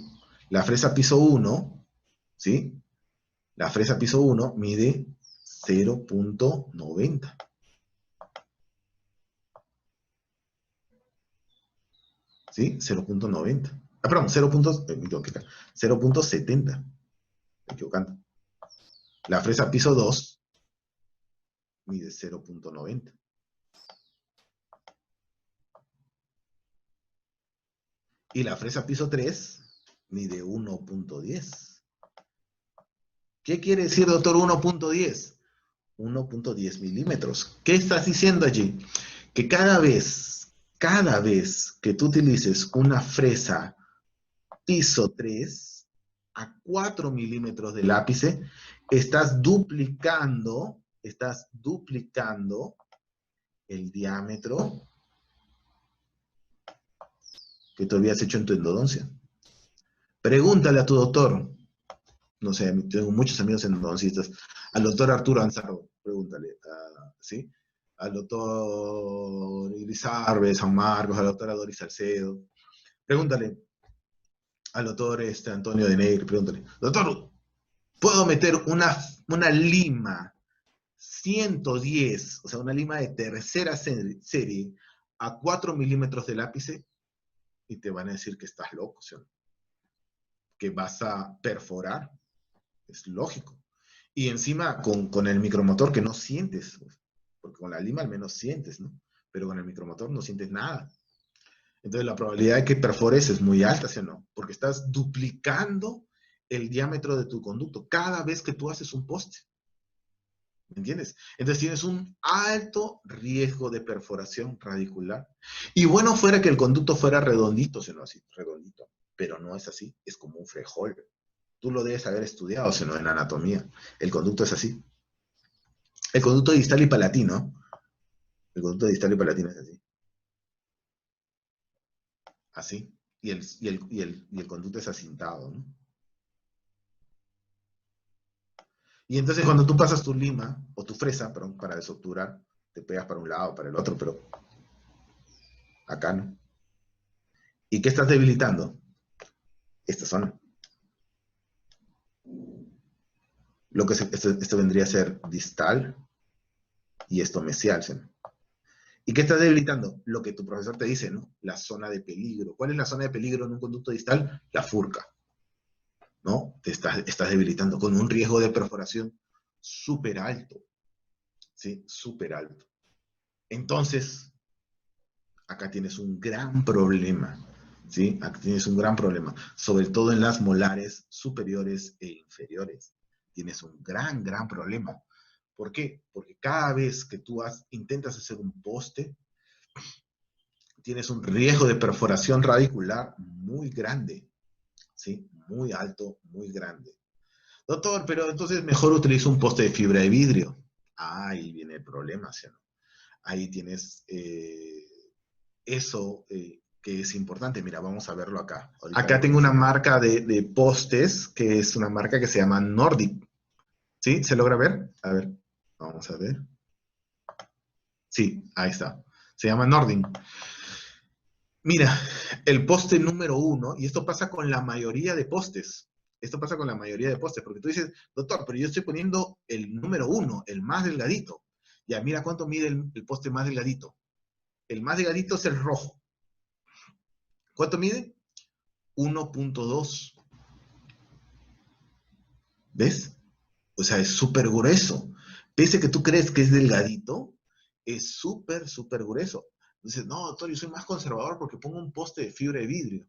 la fresa piso 1, ¿sí? La fresa piso 1 mide 0.90. ¿Sí? 0.90. Ah, perdón, 0.70. Me equivocando. La fresa piso 2 mide 0.90. Y la fresa piso 3 mide 1.10. ¿Qué quiere decir, doctor, 1.10? 1.10 milímetros. ¿Qué estás diciendo allí? Que cada vez que tú utilices una fresa piso 3 a 4 milímetros del ápice, estás duplicando el diámetro que tú habías hecho en tu endodoncia. Pregúntale a tu doctor, no sé, tengo muchos amigos endodoncistas, al doctor Arturo Ansardo, pregúntale, ¿sí? Al doctor Irizarbe, San Marcos, a la doctora Doris Salcedo, pregúntale al doctor Antonio de Negri, pregúntale, doctor, ¿puedo meter una lima 110, o sea, una lima de tercera serie, a 4 milímetros del ápice? Y te van a decir que estás loco, ¿sí? Que vas a perforar. Es lógico. Y encima con el micromotor que no sientes, porque con la lima al menos sientes, ¿no? Pero con el micromotor no sientes nada. Entonces la probabilidad de que perfores es muy alta, ¿sí o no? Porque estás duplicando el diámetro de tu conducto cada vez que tú haces un poste. ¿Me entiendes? Entonces tienes un alto riesgo de perforación radicular. Y bueno fuera que el conducto fuera redondito, ¿sí o no? Así, redondito. Pero no es así, es como un frejol. Tú lo debes haber estudiado, si no, en anatomía. El conducto es así. El conducto distal y palatino. El conducto distal y palatino es así. Así. Y el conducto es acintado, ¿no? Y entonces cuando tú pasas tu lima, o tu fresa, perdón, para desobturar, te pegas para un lado, para el otro, pero acá no. ¿Y qué estás debilitando? Esta zona. Lo que esto vendría a ser distal y esto mesial, ¿sí? ¿Y qué estás debilitando? Lo que tu profesor te dice, ¿no? La zona de peligro. ¿Cuál es la zona de peligro en un conducto distal? La furca, ¿no? Te estás debilitando con un riesgo de perforación súper alto, ¿sí? Súper alto. Entonces, acá tienes un gran problema, ¿sí? Acá tienes un gran problema, sobre todo en las molares superiores e inferiores. Tienes un gran problema. ¿Por qué? Porque cada vez que tú intentas hacer un poste, tienes un riesgo de perforación radicular muy grande, ¿sí? Muy alto, muy grande. Doctor, pero entonces mejor utilizo un poste de fibra de vidrio. Ah, ahí viene el problema, ¿sí? Ahí tienes eso que es importante. Mira, vamos a verlo acá. Ahorita acá tengo una marca de postes, que es una marca que se llama Nordic. ¿Sí? ¿Se logra ver? A ver, vamos a ver. Sí, ahí está. Se llama Nordic. Mira, el poste número 1, y esto pasa con la mayoría de postes. Esto pasa con la mayoría de postes, porque tú dices, doctor, pero yo estoy poniendo el número 1, el más delgadito. Ya, mira cuánto mide el poste más delgadito. El más delgadito es el rojo. ¿Cuánto mide? 1.2. ¿Ves? O sea, es súper grueso. Pese a que tú crees que es delgadito, es súper grueso. Dices, no, doctor, yo soy más conservador porque pongo un poste de fibra de vidrio.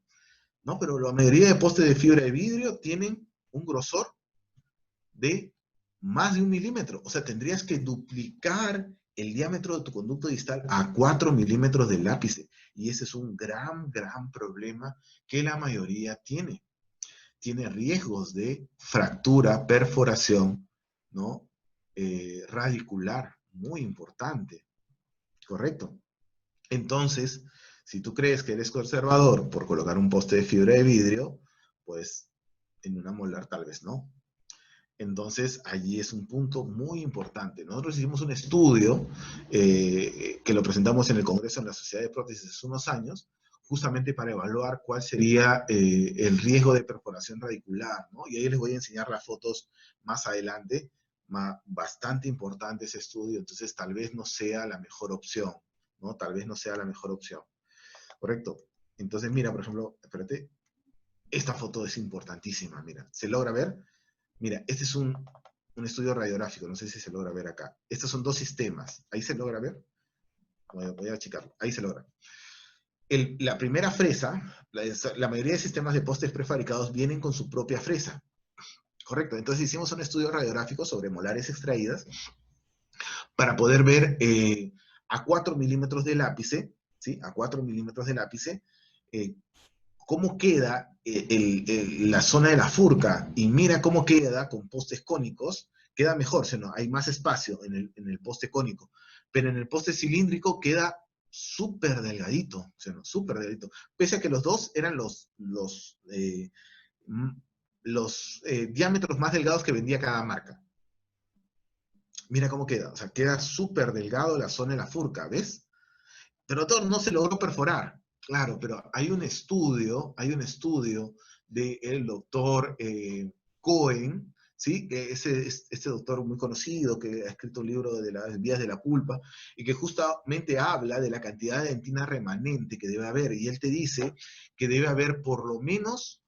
No, pero la mayoría de postes de fibra de vidrio tienen un grosor de más de 1 milímetro. O sea, tendrías que duplicar el diámetro de tu conducto distal a 4 milímetros del lápice. Y ese es un gran problema que la mayoría tiene. Tiene riesgos de fractura, perforación, ¿no? Radicular, muy importante. ¿Correcto? Entonces, si tú crees que eres conservador por colocar un poste de fibra de vidrio, pues en una molar tal vez no. Entonces, allí es un punto muy importante. Nosotros hicimos un estudio que lo presentamos en el Congreso en la Sociedad de Prótesis hace unos años, justamente para evaluar cuál sería el riesgo de perforación radicular, ¿no? Y ahí les voy a enseñar las fotos más adelante. Bastante importante ese estudio, entonces tal vez no sea la mejor opción, ¿no? Tal vez no sea la mejor opción. ¿Correcto? Entonces, mira, por ejemplo, espérate, esta foto es importantísima, mira, ¿se logra ver? Mira, este es un estudio radiográfico, no sé si se logra ver acá. Estos son dos sistemas, ¿ahí se logra ver? Voy a achicarlo, ahí se logra. La primera fresa, la mayoría de sistemas de postes prefabricados vienen con su propia fresa. Correcto, entonces hicimos un estudio radiográfico sobre molares extraídas para poder ver a 4 milímetros del ápice, ¿sí? A 4 milímetros del ápice, cómo queda la zona de la furca, y mira cómo queda con postes cónicos, queda mejor, ¿no? Hay más espacio en el poste cónico, pero en el poste cilíndrico queda súper delgadito, ¿no? Súper delgadito, pese a que los dos eran los diámetros más delgados que vendía cada marca. Mira cómo queda, o sea, queda súper delgado la zona de la furca, ¿ves? Pero todo no se logró perforar. Claro, pero hay un estudio del doctor Cohen, ¿sí? Que este doctor muy conocido que ha escrito un libro de las vías de la culpa y que justamente habla de la cantidad de dentina remanente que debe haber. Y él te dice que debe haber por lo menos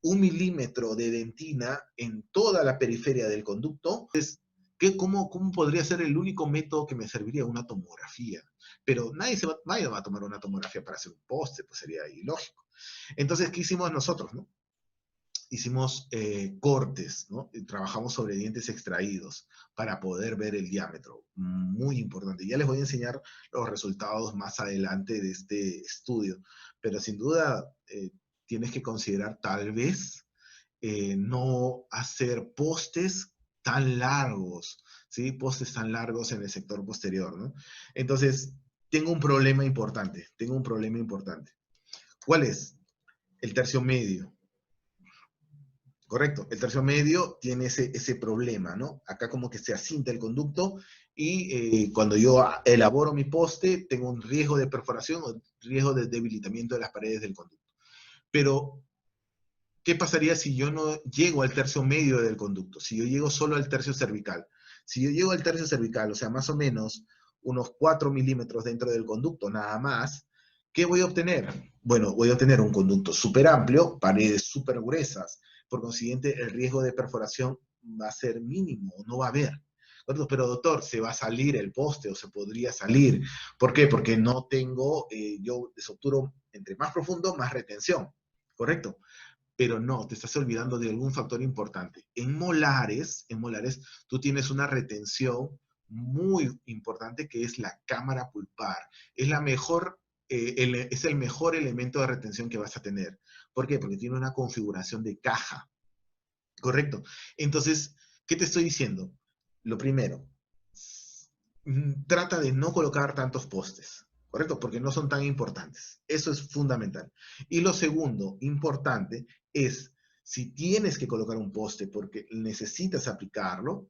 1 milímetro de dentina en toda la periferia del conducto. Entonces, ¿cómo podría ser el único método que me serviría? Una tomografía. Pero nadie va a tomar una tomografía para hacer un poste, pues sería ilógico. Entonces, ¿qué hicimos nosotros, no? Hicimos cortes, ¿no? Y trabajamos sobre dientes extraídos para poder ver el diámetro. Muy importante. Ya les voy a enseñar los resultados más adelante de este estudio. Pero sin duda, tienes que considerar tal vez no hacer postes tan largos, ¿sí? Postes tan largos en el sector posterior, ¿no? Entonces, tengo un problema importante. ¿Cuál es? El tercio medio. Correcto, el tercio medio tiene ese problema, ¿no? Acá como que se acinta el conducto y cuando yo elaboro mi poste tengo un riesgo de perforación o riesgo de debilitamiento de las paredes del conducto. Pero, ¿qué pasaría si yo no llego al tercio medio del conducto? Si yo llego solo al tercio cervical. Si yo llego al tercio cervical, o sea, más o menos unos 4 milímetros dentro del conducto, nada más, ¿qué voy a obtener? Bueno, voy a obtener un conducto súper amplio, paredes súper gruesas. Por consiguiente, el riesgo de perforación va a ser mínimo, no va a haber. Pero doctor, ¿se va a salir el poste o se podría salir? ¿Por qué? Porque no tengo, yo desobturo entre más profundo, más retención, ¿correcto? Pero no, te estás olvidando de algún factor importante. En molares, tú tienes una retención muy importante que es la cámara pulpar. Es la mejor, es el mejor elemento de retención que vas a tener. ¿Por qué? Porque tiene una configuración de caja, ¿correcto? Entonces, ¿qué te estoy diciendo? Lo primero, trata de no colocar tantos postes, ¿correcto? Porque no son tan importantes. Eso es fundamental. Y lo segundo, importante, es si tienes que colocar un poste porque necesitas aplicarlo,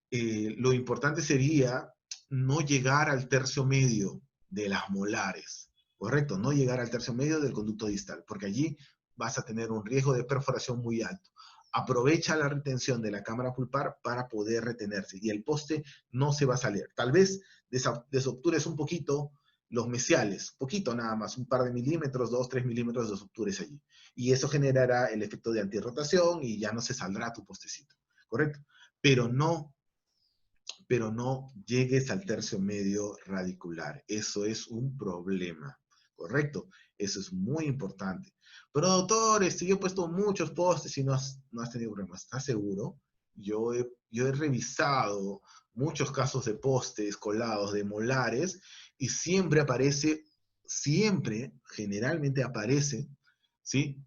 lo importante sería no llegar al tercio medio de las molares, ¿correcto? No llegar al tercio medio del conducto distal, porque allí vas a tener un riesgo de perforación muy alto. Aprovecha la retención de la cámara pulpar para poder retenerse y el poste no se va a salir. Tal vez desobtures un poquito los mesiales, poquito nada más, un par de milímetros, 2, 3 milímetros de desobtures allí. Y eso generará el efecto de antirrotación y ya no se saldrá tu postecito, ¿correcto? Pero no llegues al tercio medio radicular. Eso es un problema, ¿correcto? Eso es muy importante. Pero doctor, yo he puesto muchos postes y no has tenido problemas. ¿Estás seguro? Yo he revisado muchos casos de postes colados de molares y generalmente aparece, ¿sí?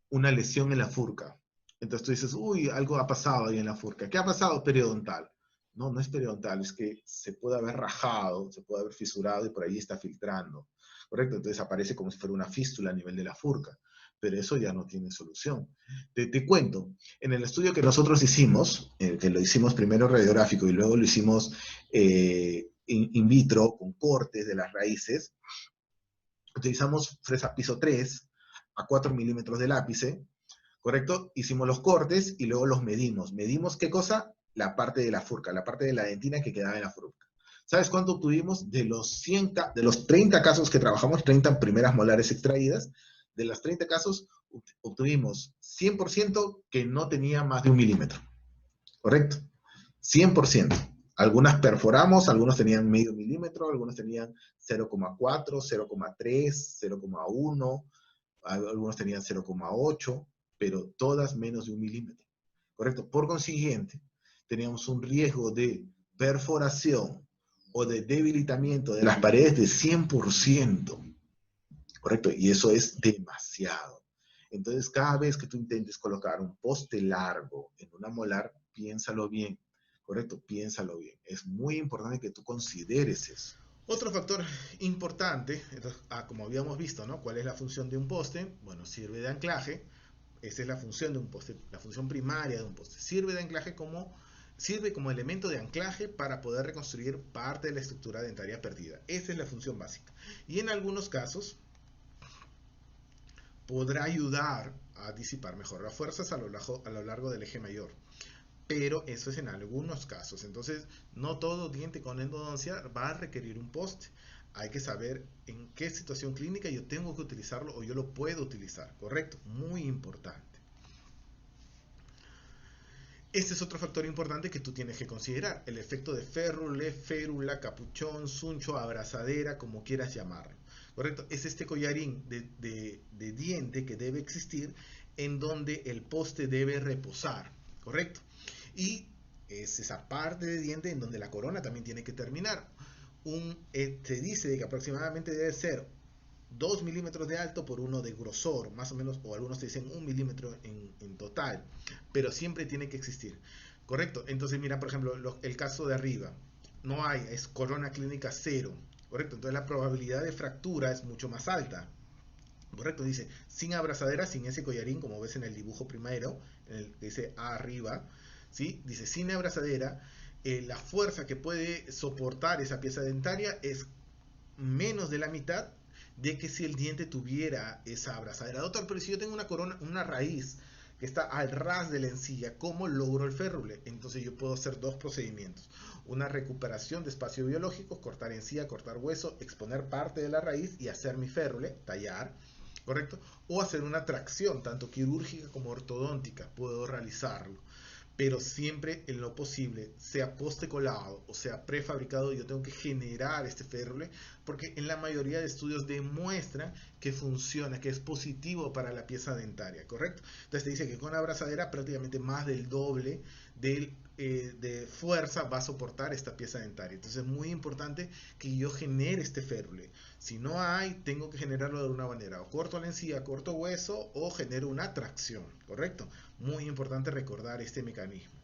Una lesión en la furca. Entonces tú dices, uy, algo ha pasado ahí en la furca. ¿Qué ha pasado? Periodontal. No, no es periodontal, es que se puede haber rajado, se puede haber fisurado y por ahí está filtrando. ¿Correcto? Entonces aparece como si fuera una fístula a nivel de la furca. Pero eso ya no tiene solución. Te cuento, en el estudio que nosotros hicimos, que lo hicimos primero radiográfico y luego lo hicimos in vitro con cortes de las raíces, utilizamos fresa piso 3 a 4 milímetros del ápice, ¿correcto? Hicimos los cortes y luego los medimos. ¿Medimos qué cosa? La parte de la furca, la parte de la dentina que quedaba en la furca. ¿Sabes cuánto obtuvimos? De los 30 casos que trabajamos, 30 primeras molares extraídas, de los 30 casos obtuvimos 100% que no tenía más de 1 milímetro, ¿correcto? 100%. Algunas perforamos, algunos tenían medio milímetro, algunos tenían 0,4, 0,3, 0,1, algunos tenían 0,8, pero todas menos de 1 milímetro, ¿correcto? Por consiguiente, teníamos un riesgo de perforación o de debilitamiento de las paredes de 100%, ¿correcto? Y eso es demasiado. Entonces, cada vez que tú intentes colocar un poste largo en una molar, piénsalo bien, ¿correcto? Piénsalo bien. Es muy importante que tú consideres eso. Otro factor importante, entonces, como habíamos visto, ¿no? ¿Cuál es la función de un poste? Bueno, sirve de anclaje. Esa es la función de un poste, la función primaria de un poste. Sirve como elemento de anclaje para poder reconstruir parte de la estructura dentaria perdida. Esa es la función básica. Y en algunos casos podrá ayudar a disipar mejor las fuerzas a lo largo del eje mayor. Pero eso es en algunos casos. Entonces, no todo diente con endodoncia va a requerir un poste. Hay que saber en qué situación clínica yo tengo que utilizarlo o yo lo puedo utilizar, ¿correcto? Muy importante. Este es otro factor importante que tú tienes que considerar, el efecto de férrula, férula, capuchón, suncho, abrazadera, como quieras llamarlo, ¿correcto? Es este collarín de diente que debe existir en donde el poste debe reposar, ¿correcto? Y es esa parte de diente en donde la corona también tiene que terminar. Se dice que aproximadamente debe ser 2 milímetros de alto por 1 de grosor, más o menos, o algunos te dicen 1 milímetro en total, pero siempre tiene que existir, ¿correcto? Entonces mira, por ejemplo, el caso de arriba, no hay, es corona clínica 0, ¿correcto? Entonces la probabilidad de fractura es mucho más alta, ¿correcto? Dice, sin abrazadera, sin ese collarín, como ves en el dibujo primero, en el que dice A arriba, ¿sí? Dice, sin abrazadera, la fuerza que puede soportar esa pieza dentaria es menos de la mitad de que si el diente tuviera esa abrazadera. Doctor, pero si yo tengo una corona, una raíz que está al ras de la encilla, ¿cómo logro el férrule? Entonces yo puedo hacer dos procedimientos. Una recuperación de espacio biológico, cortar encía, cortar hueso, exponer parte de la raíz y hacer mi férrule, tallar, ¿correcto? O hacer una tracción, tanto quirúrgica como ortodóntica, puedo realizarlo. pero siempre en lo posible, sea poste colado o sea prefabricado, yo tengo que generar este férrule, porque en la mayoría de estudios demuestran que funciona, que es positivo para la pieza dentaria, ¿correcto? Entonces te dice que con la abrazadera prácticamente más del doble de fuerza va a soportar esta pieza dentaria. Entonces es muy importante que yo genere este férrule. Si no hay, tengo que generarlo de una manera, o corto la encía, corto hueso, o genero una tracción, ¿correcto? Muy importante recordar este mecanismo.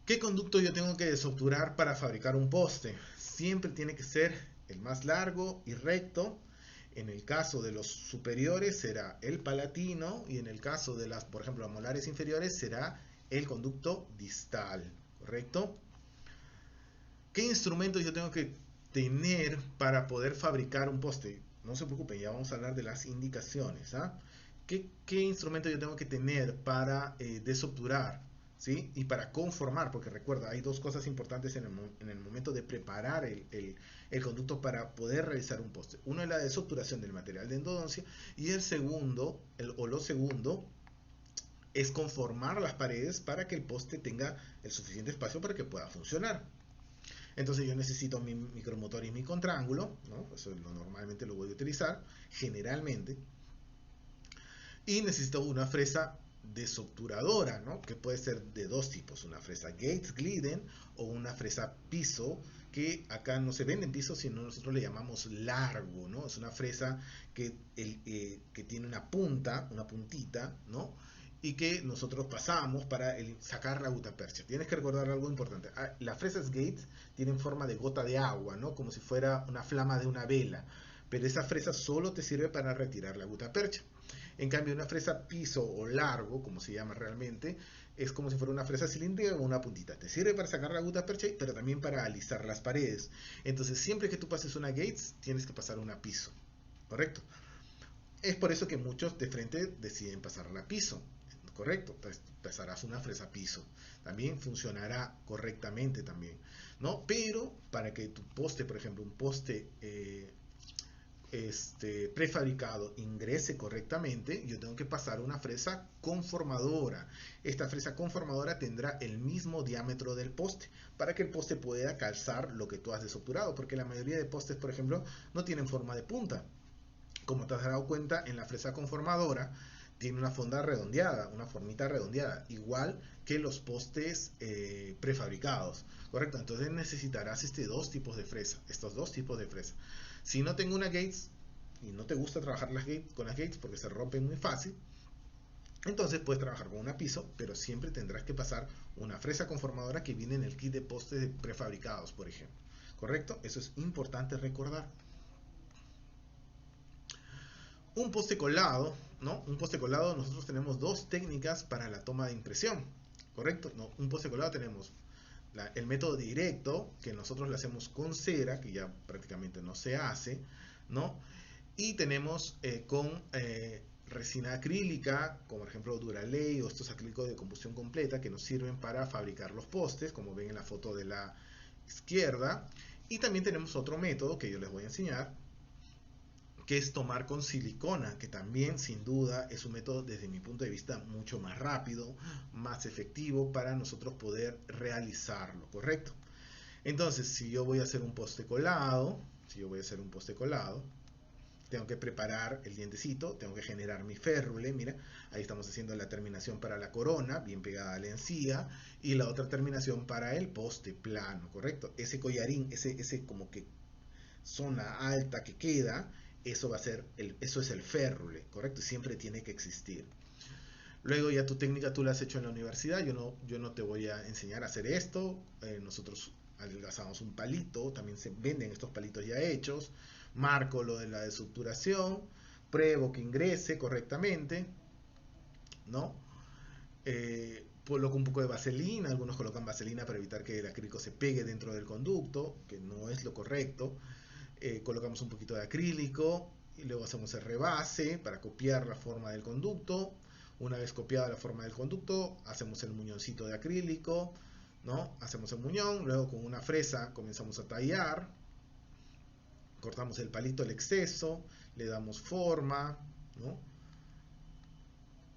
¿Qué conducto yo tengo que desobturar para fabricar un poste? Siempre tiene que ser el más largo y recto. En el caso de los superiores será el palatino, y en el caso de las, por ejemplo, las molares inferiores será el conducto distal, ¿correcto? ¿Qué instrumentos yo tengo que tener para poder fabricar un poste? No se preocupen, ya vamos a hablar de las indicaciones. ¿Ah? ¿Qué instrumento yo tengo que tener para desobturar? ¿Sí? Y para conformar, porque recuerda, hay dos cosas importantes en el momento de preparar el conducto para poder realizar un poste. Uno es la desobturación del material de endodoncia, y el segundo, lo segundo, es conformar las paredes para que el poste tenga el suficiente espacio para que pueda funcionar. Entonces yo necesito mi micromotor y mi contraángulo, ¿no? Eso normalmente lo voy a utilizar, generalmente. Y necesito una fresa desobturadora, ¿no? Que puede ser de dos tipos, una fresa Gates Glidden o una fresa piso, que acá no se vende en piso, sino nosotros le llamamos largo, ¿no? Es una fresa que tiene una punta, una puntita, ¿no? Y que nosotros pasamos para sacar la gutapercha. Tienes que recordar algo importante. Las fresas Gates tienen forma de gota de agua, ¿no? Como si fuera una flama de una vela. Pero esa fresa solo te sirve para retirar la gutapercha. En cambio, una fresa piso o largo, como se llama realmente, es como si fuera una fresa cilíndrica con una puntita. Te sirve para sacar la gutapercha, pero también para alisar las paredes. Entonces, siempre que tú pases una Gates, tienes que pasar una piso. ¿Correcto? Es por eso que muchos de frente deciden pasarla a piso. Correcto, pues pasarás una fresa piso. También funcionará correctamente también, ¿no? Pero para que tu poste, por ejemplo, un poste prefabricado ingrese correctamente, yo tengo que pasar una fresa conformadora. Esta fresa conformadora tendrá el mismo diámetro del poste para que el poste pueda calzar lo que tú has desobturado, porque la mayoría de postes, por ejemplo, no tienen forma de punta. Como te has dado cuenta, en la fresa conformadora tiene una fonda redondeada, una formita redondeada, igual que los postes prefabricados, ¿correcto? Entonces necesitarás estos dos tipos de fresa. Si no tengo una Gates y no te gusta trabajar con las Gates porque se rompen muy fácil, entonces puedes trabajar con una piso, pero siempre tendrás que pasar una fresa conformadora que viene en el kit de postes prefabricados, por ejemplo, ¿correcto? Eso es importante recordar. Un poste colado, ¿no? Un poste colado, nosotros tenemos dos técnicas para la toma de impresión, ¿correcto? No, un poste colado tenemos el método directo, que nosotros lo hacemos con cera, que ya prácticamente no se hace, ¿no? Y tenemos con resina acrílica, como por ejemplo Duraley o estos acrílicos de combustión completa, que nos sirven para fabricar los postes, como ven en la foto de la izquierda. Y también tenemos otro método que yo les voy a enseñar, que es tomar con silicona, que también sin duda es un método desde mi punto de vista mucho más rápido, más efectivo para nosotros poder realizarlo, ¿correcto? Entonces, si yo voy a hacer un poste colado, tengo que preparar el dientecito, tengo que generar mi férrule, mira, ahí estamos haciendo la terminación para la corona, bien pegada a la encía, y la otra terminación para el poste plano, ¿correcto? Ese collarín, ese como que zona alta que queda, eso es el férrule, ¿correcto? Siempre tiene que existir. Luego ya tu técnica tú la has hecho en la universidad, yo no te voy a enseñar a hacer esto, nosotros adelgazamos un palito, también se venden estos palitos ya hechos, marco lo de la desobturación, pruebo que ingrese correctamente, ¿no? Coloco un poco de vaselina, algunos colocan vaselina para evitar que el acrílico se pegue dentro del conducto, que no es lo correcto. Colocamos un poquito de acrílico y luego hacemos el rebase para copiar la forma del conducto. Una vez copiada la forma del conducto, hacemos el muñoncito de acrílico, ¿no? Hacemos el muñón, luego con una fresa comenzamos a tallar, cortamos el palito, el exceso, le damos forma, ¿no?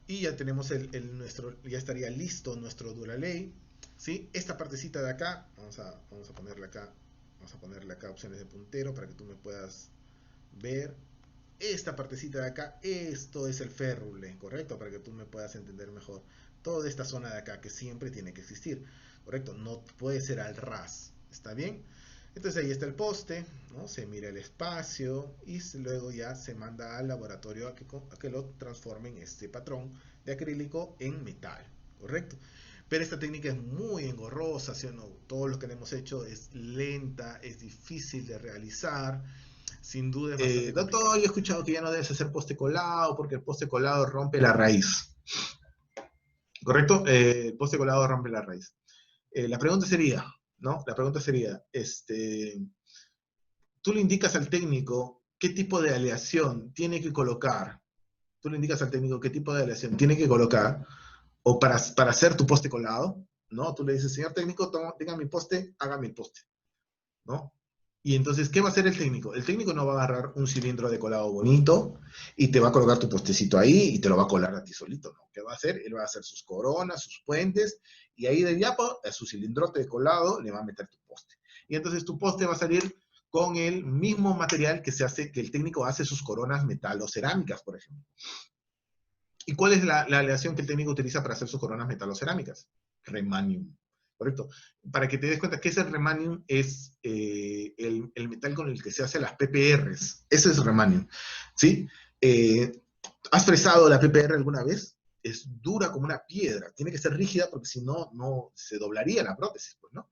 Y ya tenemos ya estaría listo nuestro Duraley, ¿sí? Esta partecita de acá, vamos a ponerle acá opciones de puntero para que tú me puedas ver. Esta partecita de acá, esto es el férrule, ¿correcto? Para que tú me puedas entender mejor. Toda esta zona de acá que siempre tiene que existir, ¿correcto? No puede ser al ras, ¿está bien? Entonces ahí está el poste, ¿no? Se mira el espacio y luego ya se manda al laboratorio a que lo transformen este patrón de acrílico en metal, ¿correcto? Pero esta técnica es muy engorrosa, ¿sí o no? Todo lo que le hemos hecho es lenta, es difícil de realizar, sin duda es bastante Doctor, yo he complicado. escuchado que ya no debes hacer poste colado porque el poste colado rompe la raíz. ¿Correcto? El poste colado rompe la raíz. La pregunta sería, ¿no? La pregunta sería, tú le indicas al técnico qué tipo de aleación tiene que colocar. Tú le indicas al técnico qué tipo de aleación tiene que colocar o para hacer tu poste colado, ¿no? Tú le dices, señor técnico, tenga mi poste, hágame el poste, ¿no? Y entonces, ¿qué va a hacer el técnico? El técnico no va a agarrar un cilindro de colado bonito y te va a colocar tu postecito ahí y te lo va a colar a ti solito, ¿no? ¿Qué va a hacer? Él va a hacer sus coronas, sus puentes, y ahí de diapo, a su cilindrote de colado, le va a meter tu poste. Y entonces tu poste va a salir con el mismo material que el técnico hace sus coronas metalocerámicas, por ejemplo. ¿Y cuál es la aleación que el técnico utiliza para hacer sus coronas metalocerámicas? Remanium. ¿Correcto? Para que te des cuenta que ese remanium es el metal con el que se hacen las PPRs. Ese es remanium. ¿Sí? ¿Has fresado la PPR alguna vez? Es dura como una piedra. Tiene que ser rígida porque si no, no se doblaría la prótesis, pues, ¿no?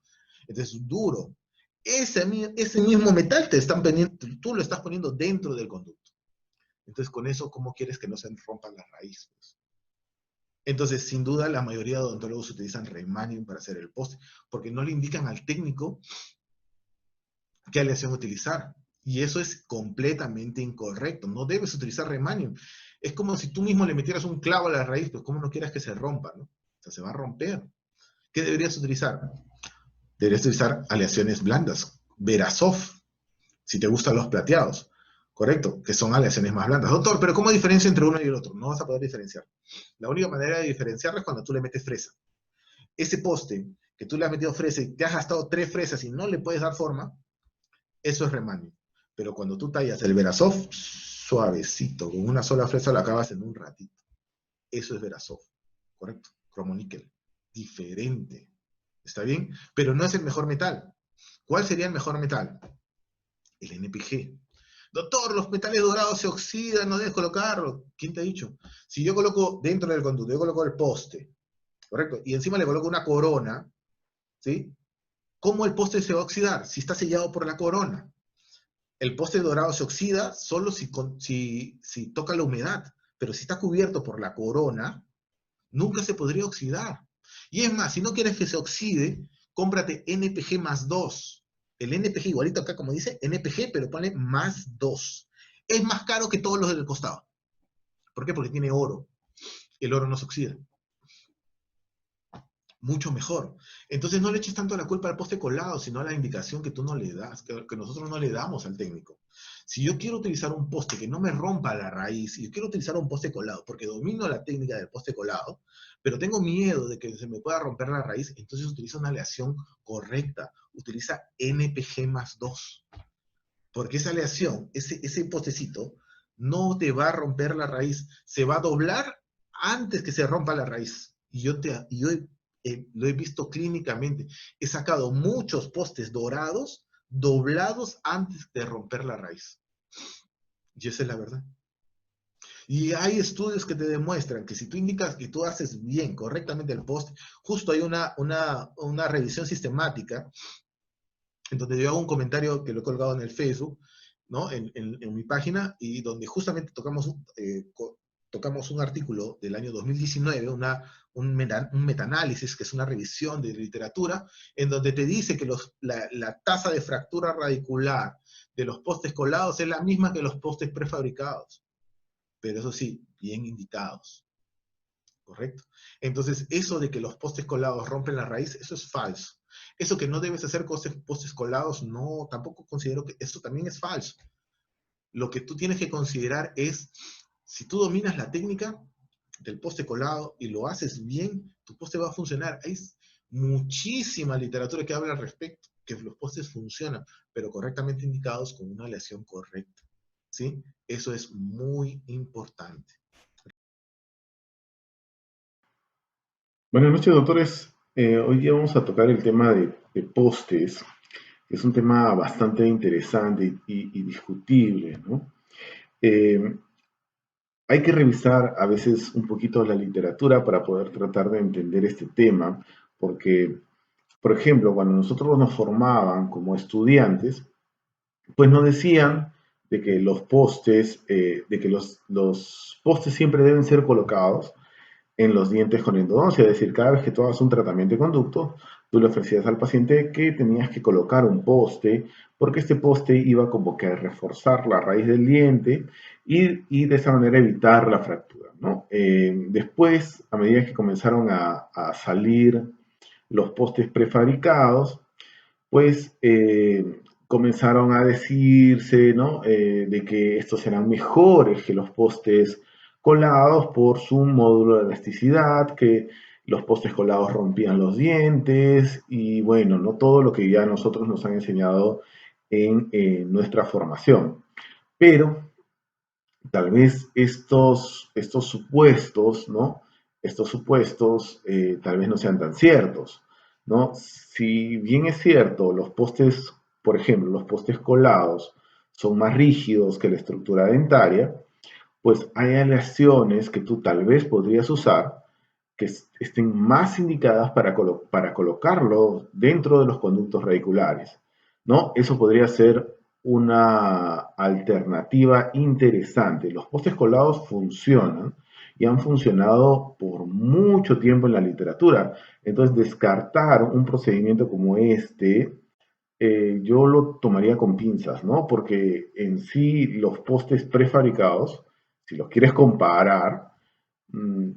Entonces, es duro. Ese mismo metal tú lo estás poniendo dentro del conducto. Entonces, con eso, ¿cómo quieres que no se rompan las raíces? Entonces, sin duda, la mayoría de odontólogos utilizan remanium para hacer el poste, porque no le indican al técnico qué aleación utilizar. Y eso es completamente incorrecto. No debes utilizar remanium. Es como si tú mismo le metieras un clavo a la raíz, pues como no quieras que se rompa, ¿no? O sea, se va a romper. ¿Qué deberías utilizar? Deberías utilizar aleaciones blandas. Verasov, si te gustan los plateados. Correcto, que son aleaciones más blandas. Doctor, pero ¿cómo diferencio entre uno y el otro? No vas a poder diferenciar. La única manera de diferenciarlo es cuando tú le metes fresa. Ese poste que tú le has metido fresa y te has gastado 3 fresas y no le puedes dar forma, eso es remanio. Pero cuando tú tallas el Verasov, suavecito, con una sola fresa lo acabas en un ratito. Eso es Verasov, ¿correcto? Cromoníquel. Diferente. ¿Está bien? Pero no es el mejor metal. ¿Cuál sería el mejor metal? El NPG. Doctor, los metales dorados se oxidan, no debes colocarlo. ¿Quién te ha dicho? Si yo coloco dentro del conducto, yo coloco el poste, ¿correcto? Y encima le coloco una corona, ¿sí? ¿Cómo el poste se va a oxidar? Si está sellado por la corona. El poste dorado se oxida solo si toca la humedad, pero si está cubierto por la corona, nunca se podría oxidar. Y es más, si no quieres que se oxide, cómprate NPG más 2. El NPG, igualito acá como dice, NPG, pero pone más 2. Es más caro que todos los del costado. ¿Por qué? Porque tiene oro. El oro no se oxida. Mucho mejor. Entonces no le eches tanto la culpa al poste colado, sino a la indicación que tú no le das, que nosotros no le damos al técnico. Si yo quiero utilizar un poste que no me rompa la raíz, y yo quiero utilizar un poste colado, porque domino la técnica del poste colado, pero tengo miedo de que se me pueda romper la raíz, entonces utiliza una aleación correcta. Utiliza NPG más 2. Porque esa aleación, ese postecito, no te va a romper la raíz, se va a doblar antes que se rompa la raíz. Y yo lo he visto clínicamente. He sacado muchos postes dorados, doblados antes de romper la raíz. Y esa es la verdad. Y hay estudios que te demuestran que si tú indicas que tú haces bien, correctamente el poste, justo hay una revisión sistemática en donde yo hago un comentario que lo he colgado en el Facebook, ¿no? En mi página, y donde justamente tocamos un artículo del año 2019, un metaanálisis, que es una revisión de literatura, en donde te dice que la tasa de fractura radicular de los postes colados es la misma que los postes prefabricados, pero eso sí, bien indicados, ¿correcto? Entonces, eso de que los postes colados rompen la raíz, eso es falso. Eso que no debes hacer postes colados, no, tampoco considero que eso también es falso. Lo que tú tienes que considerar es, si tú dominas la técnica, del poste colado y lo haces bien, tu poste va a funcionar. Hay muchísima literatura que habla al respecto, que los postes funcionan, pero correctamente indicados con una aleación correcta. ¿Sí? Eso es muy importante. Buenas noches, doctores. Hoy día vamos a tocar el tema de postes, que es un tema bastante interesante y discutible, ¿no? Eh, Hay que revisar a veces un poquito la literatura para poder tratar de entender este tema, porque, por ejemplo, cuando nosotros nos formaban como estudiantes, pues nos decían de que los postes, los postes siempre deben ser colocados en los dientes con endodoncia, es decir, cada vez que tú hagas un tratamiento de conducto, tú le ofrecías al paciente que tenías que colocar un poste, porque este poste iba como que a reforzar la raíz del diente y de esa manera evitar la fractura, ¿no? Después, a medida que comenzaron a salir los postes prefabricados, pues comenzaron a decirse, ¿no? De que estos eran mejores que los postes colados por su módulo de elasticidad, que los postes colados rompían los dientes y bueno, no todo lo que ya nosotros nos han enseñado en nuestra formación. Pero tal vez estos supuestos, ¿no? Estos supuestos tal vez no sean tan ciertos, ¿no? Si bien es cierto, los postes, por ejemplo, los postes colados son más rígidos que la estructura dentaria, pues hay aleaciones que tú tal vez podrías usar que estén más indicadas para colocarlo dentro de los conductos radiculares, ¿no? Eso podría ser una alternativa interesante. Los postes colados funcionan y han funcionado por mucho tiempo en la literatura. Entonces, descartar un procedimiento como este, yo lo tomaría con pinzas, ¿no? Porque en sí los postes prefabricados, si los quieres comparar, mm,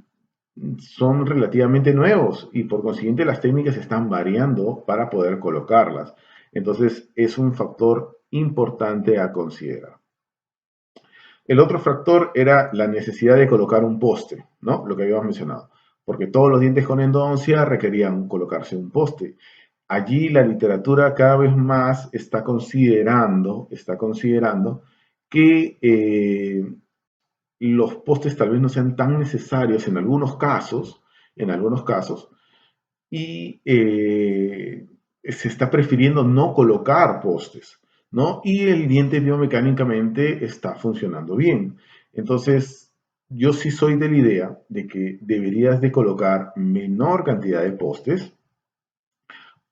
son relativamente nuevos y por consiguiente las técnicas están variando para poder colocarlas. Entonces es un factor importante a considerar. El otro factor era la necesidad de colocar un poste, ¿no? Lo que habíamos mencionado, porque todos los dientes con endodoncia requerían colocarse un poste. Allí la literatura cada vez más está considerando que los postes tal vez no sean tan necesarios en algunos casos, y se está prefiriendo no colocar postes, ¿no? Y el diente biomecánicamente está funcionando bien. Entonces, yo sí soy de la idea de que deberías de colocar menor cantidad de postes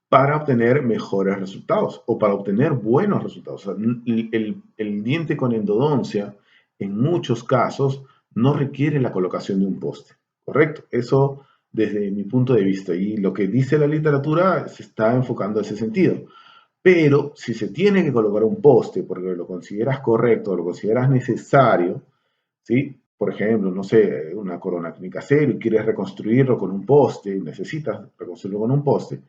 para obtener mejores resultados o para obtener buenos resultados. O sea, el diente con endodoncia, en muchos casos, no requiere la colocación de un poste, ¿correcto? Eso desde mi punto de vista. Y lo que dice la literatura se está enfocando en ese sentido. Pero si se tiene que colocar un poste porque lo consideras correcto, lo consideras necesario, ¿sí? Por ejemplo, no sé, una corona clínica cero y quieres reconstruirlo con un poste, necesitas reconstruirlo con un poste,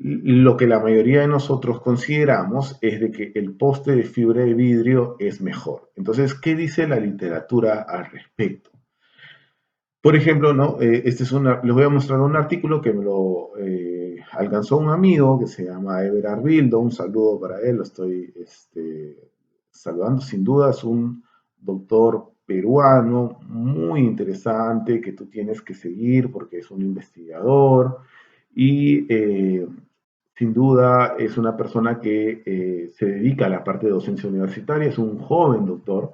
lo que la mayoría de nosotros consideramos es de que el poste de fibra de vidrio es mejor. Entonces, ¿qué dice la literatura al respecto? Por ejemplo, ¿no? Les voy a mostrar un artículo que me lo alcanzó un amigo que se llama Everard Bildo. Un saludo para él, lo estoy saludando. Sin duda es un doctor peruano muy interesante que tú tienes que seguir porque es un investigador y sin duda es una persona que se dedica a la parte de docencia universitaria, es un joven doctor,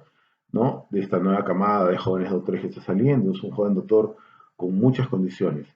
¿no? De esta nueva camada de jóvenes doctores que está saliendo, es un joven doctor con muchas condiciones.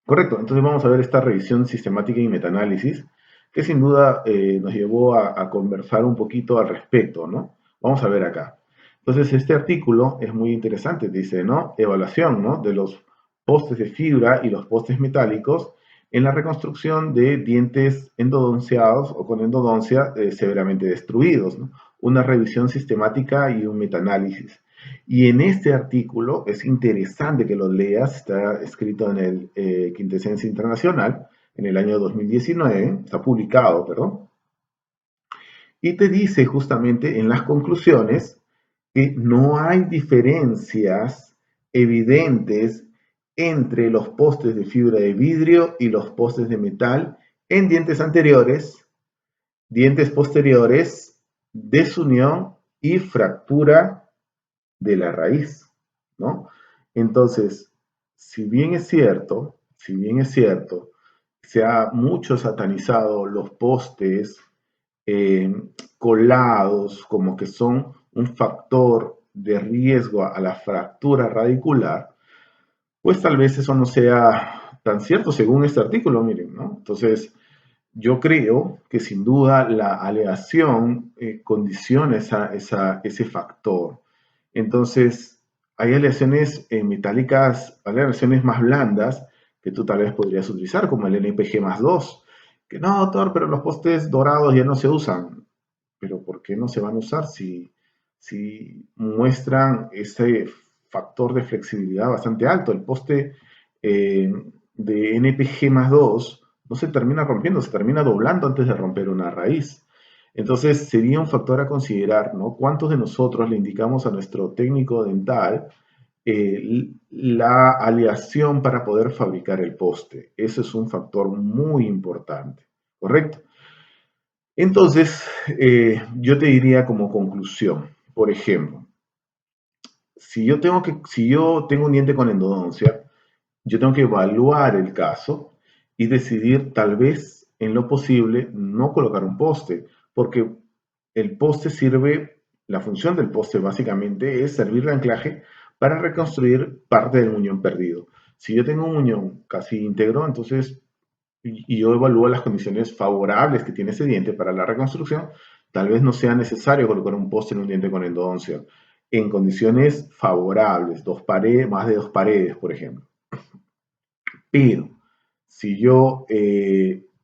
Correcto, entonces vamos a ver esta revisión sistemática y metaanálisis que sin duda nos llevó a conversar un poquito al respecto, ¿no? Vamos a ver acá. Entonces este artículo es muy interesante, dice, ¿no? Evaluación, ¿no? De los postes de fibra y los postes metálicos en la reconstrucción de dientes endodonciados o con endodoncia severamente destruidos, ¿no? Una revisión sistemática y un metaanálisis. Y en este artículo es interesante que lo leas, está escrito en el Quintessencia Internacional en el año 2019, está publicado, perdón, y te dice justamente en las conclusiones que no hay diferencias evidentes entre los postes de fibra de vidrio y los postes de metal en dientes anteriores, dientes posteriores, desunión y fractura de la raíz, ¿no? Entonces, si bien es cierto, se ha mucho satanizado los postes colados como que son un factor de riesgo a la fractura radicular, pues tal vez eso no sea tan cierto según este artículo, miren, ¿no? Entonces, yo creo que sin duda la aleación condiciona ese factor. Entonces, hay aleaciones metálicas, hay aleaciones más blandas que tú tal vez podrías utilizar, como el NPG+2, que no, doctor, pero los postes dorados ya no se usan. Pero ¿por qué no se van a usar si muestran ese factor de flexibilidad bastante alto? El poste de NPG+2 no se termina rompiendo, se termina doblando antes de romper una raíz. Entonces sería un factor a considerar, ¿no? ¿Cuántos de nosotros le indicamos a nuestro técnico dental la aleación para poder fabricar el poste? Eso es un factor muy importante, ¿correcto? Entonces, yo te diría como conclusión, por ejemplo, si yo tengo un diente con endodoncia, yo tengo que evaluar el caso y decidir tal vez en lo posible no colocar un poste, porque el poste sirve, la función del poste básicamente es servir de anclaje para reconstruir parte del muñón perdido. Si yo tengo un muñón casi íntegro, entonces, y yo evalúo las condiciones favorables que tiene ese diente para la reconstrucción, tal vez no sea necesario colocar un poste en un diente con endodoncia. En condiciones favorables, más de dos paredes, por ejemplo. Pero si yo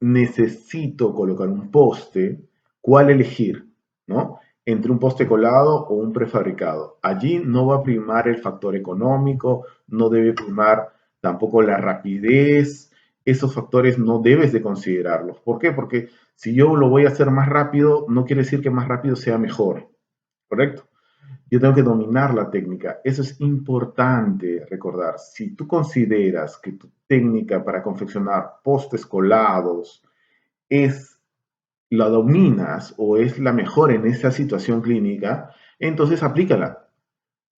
necesito colocar un poste, ¿cuál elegir? ¿No? Entre un poste colado o un prefabricado. Allí no va a primar el factor económico, no debe primar tampoco la rapidez. Esos factores no debes de considerarlos. ¿Por qué? Porque si yo lo voy a hacer más rápido, no quiere decir que más rápido sea mejor. ¿Correcto? Yo tengo que dominar la técnica. Eso es importante recordar. Si tú consideras que tu técnica para confeccionar postes colados la dominas o es la mejor en esa situación clínica, entonces aplícala.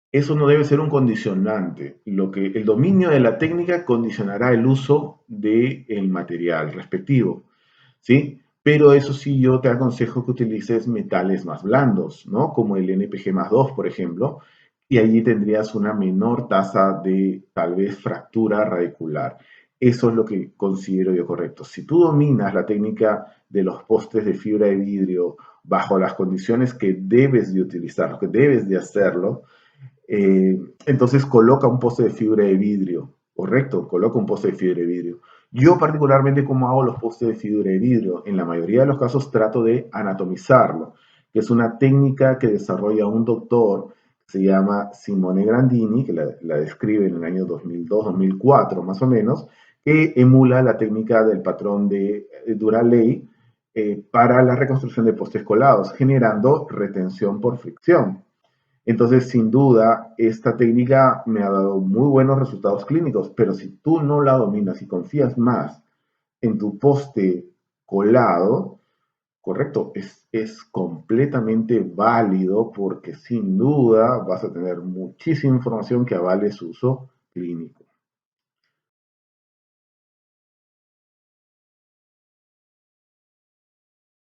Eso no debe ser un condicionante. El dominio de la técnica condicionará el uso del material respectivo, ¿sí? Pero eso sí, yo te aconsejo que utilices metales más blandos, ¿no? Como el NPG+2, por ejemplo, y allí tendrías una menor tasa de, tal vez, fractura radicular. Eso es lo que considero yo correcto. Si tú dominas la técnica de los postes de fibra de vidrio bajo las condiciones que debes de utilizarlo, que debes de hacerlo, entonces coloca un poste de fibra de vidrio, ¿correcto? Coloca un poste de fibra de vidrio. Yo particularmente, ¿cómo hago los postes de fibra de vidrio? En la mayoría de los casos trato de anatomizarlo, que es una técnica que desarrolla un doctor que se llama Simone Grandini, que la describe en el año 2002-2004 más o menos, que emula la técnica del patrón de Duraley para la reconstrucción de postes colados, generando retención por fricción. Entonces, sin duda, esta técnica me ha dado muy buenos resultados clínicos, pero si tú no la dominas y confías más en tu poste colado, correcto, es completamente válido porque sin duda vas a tener muchísima información que avale su uso clínico.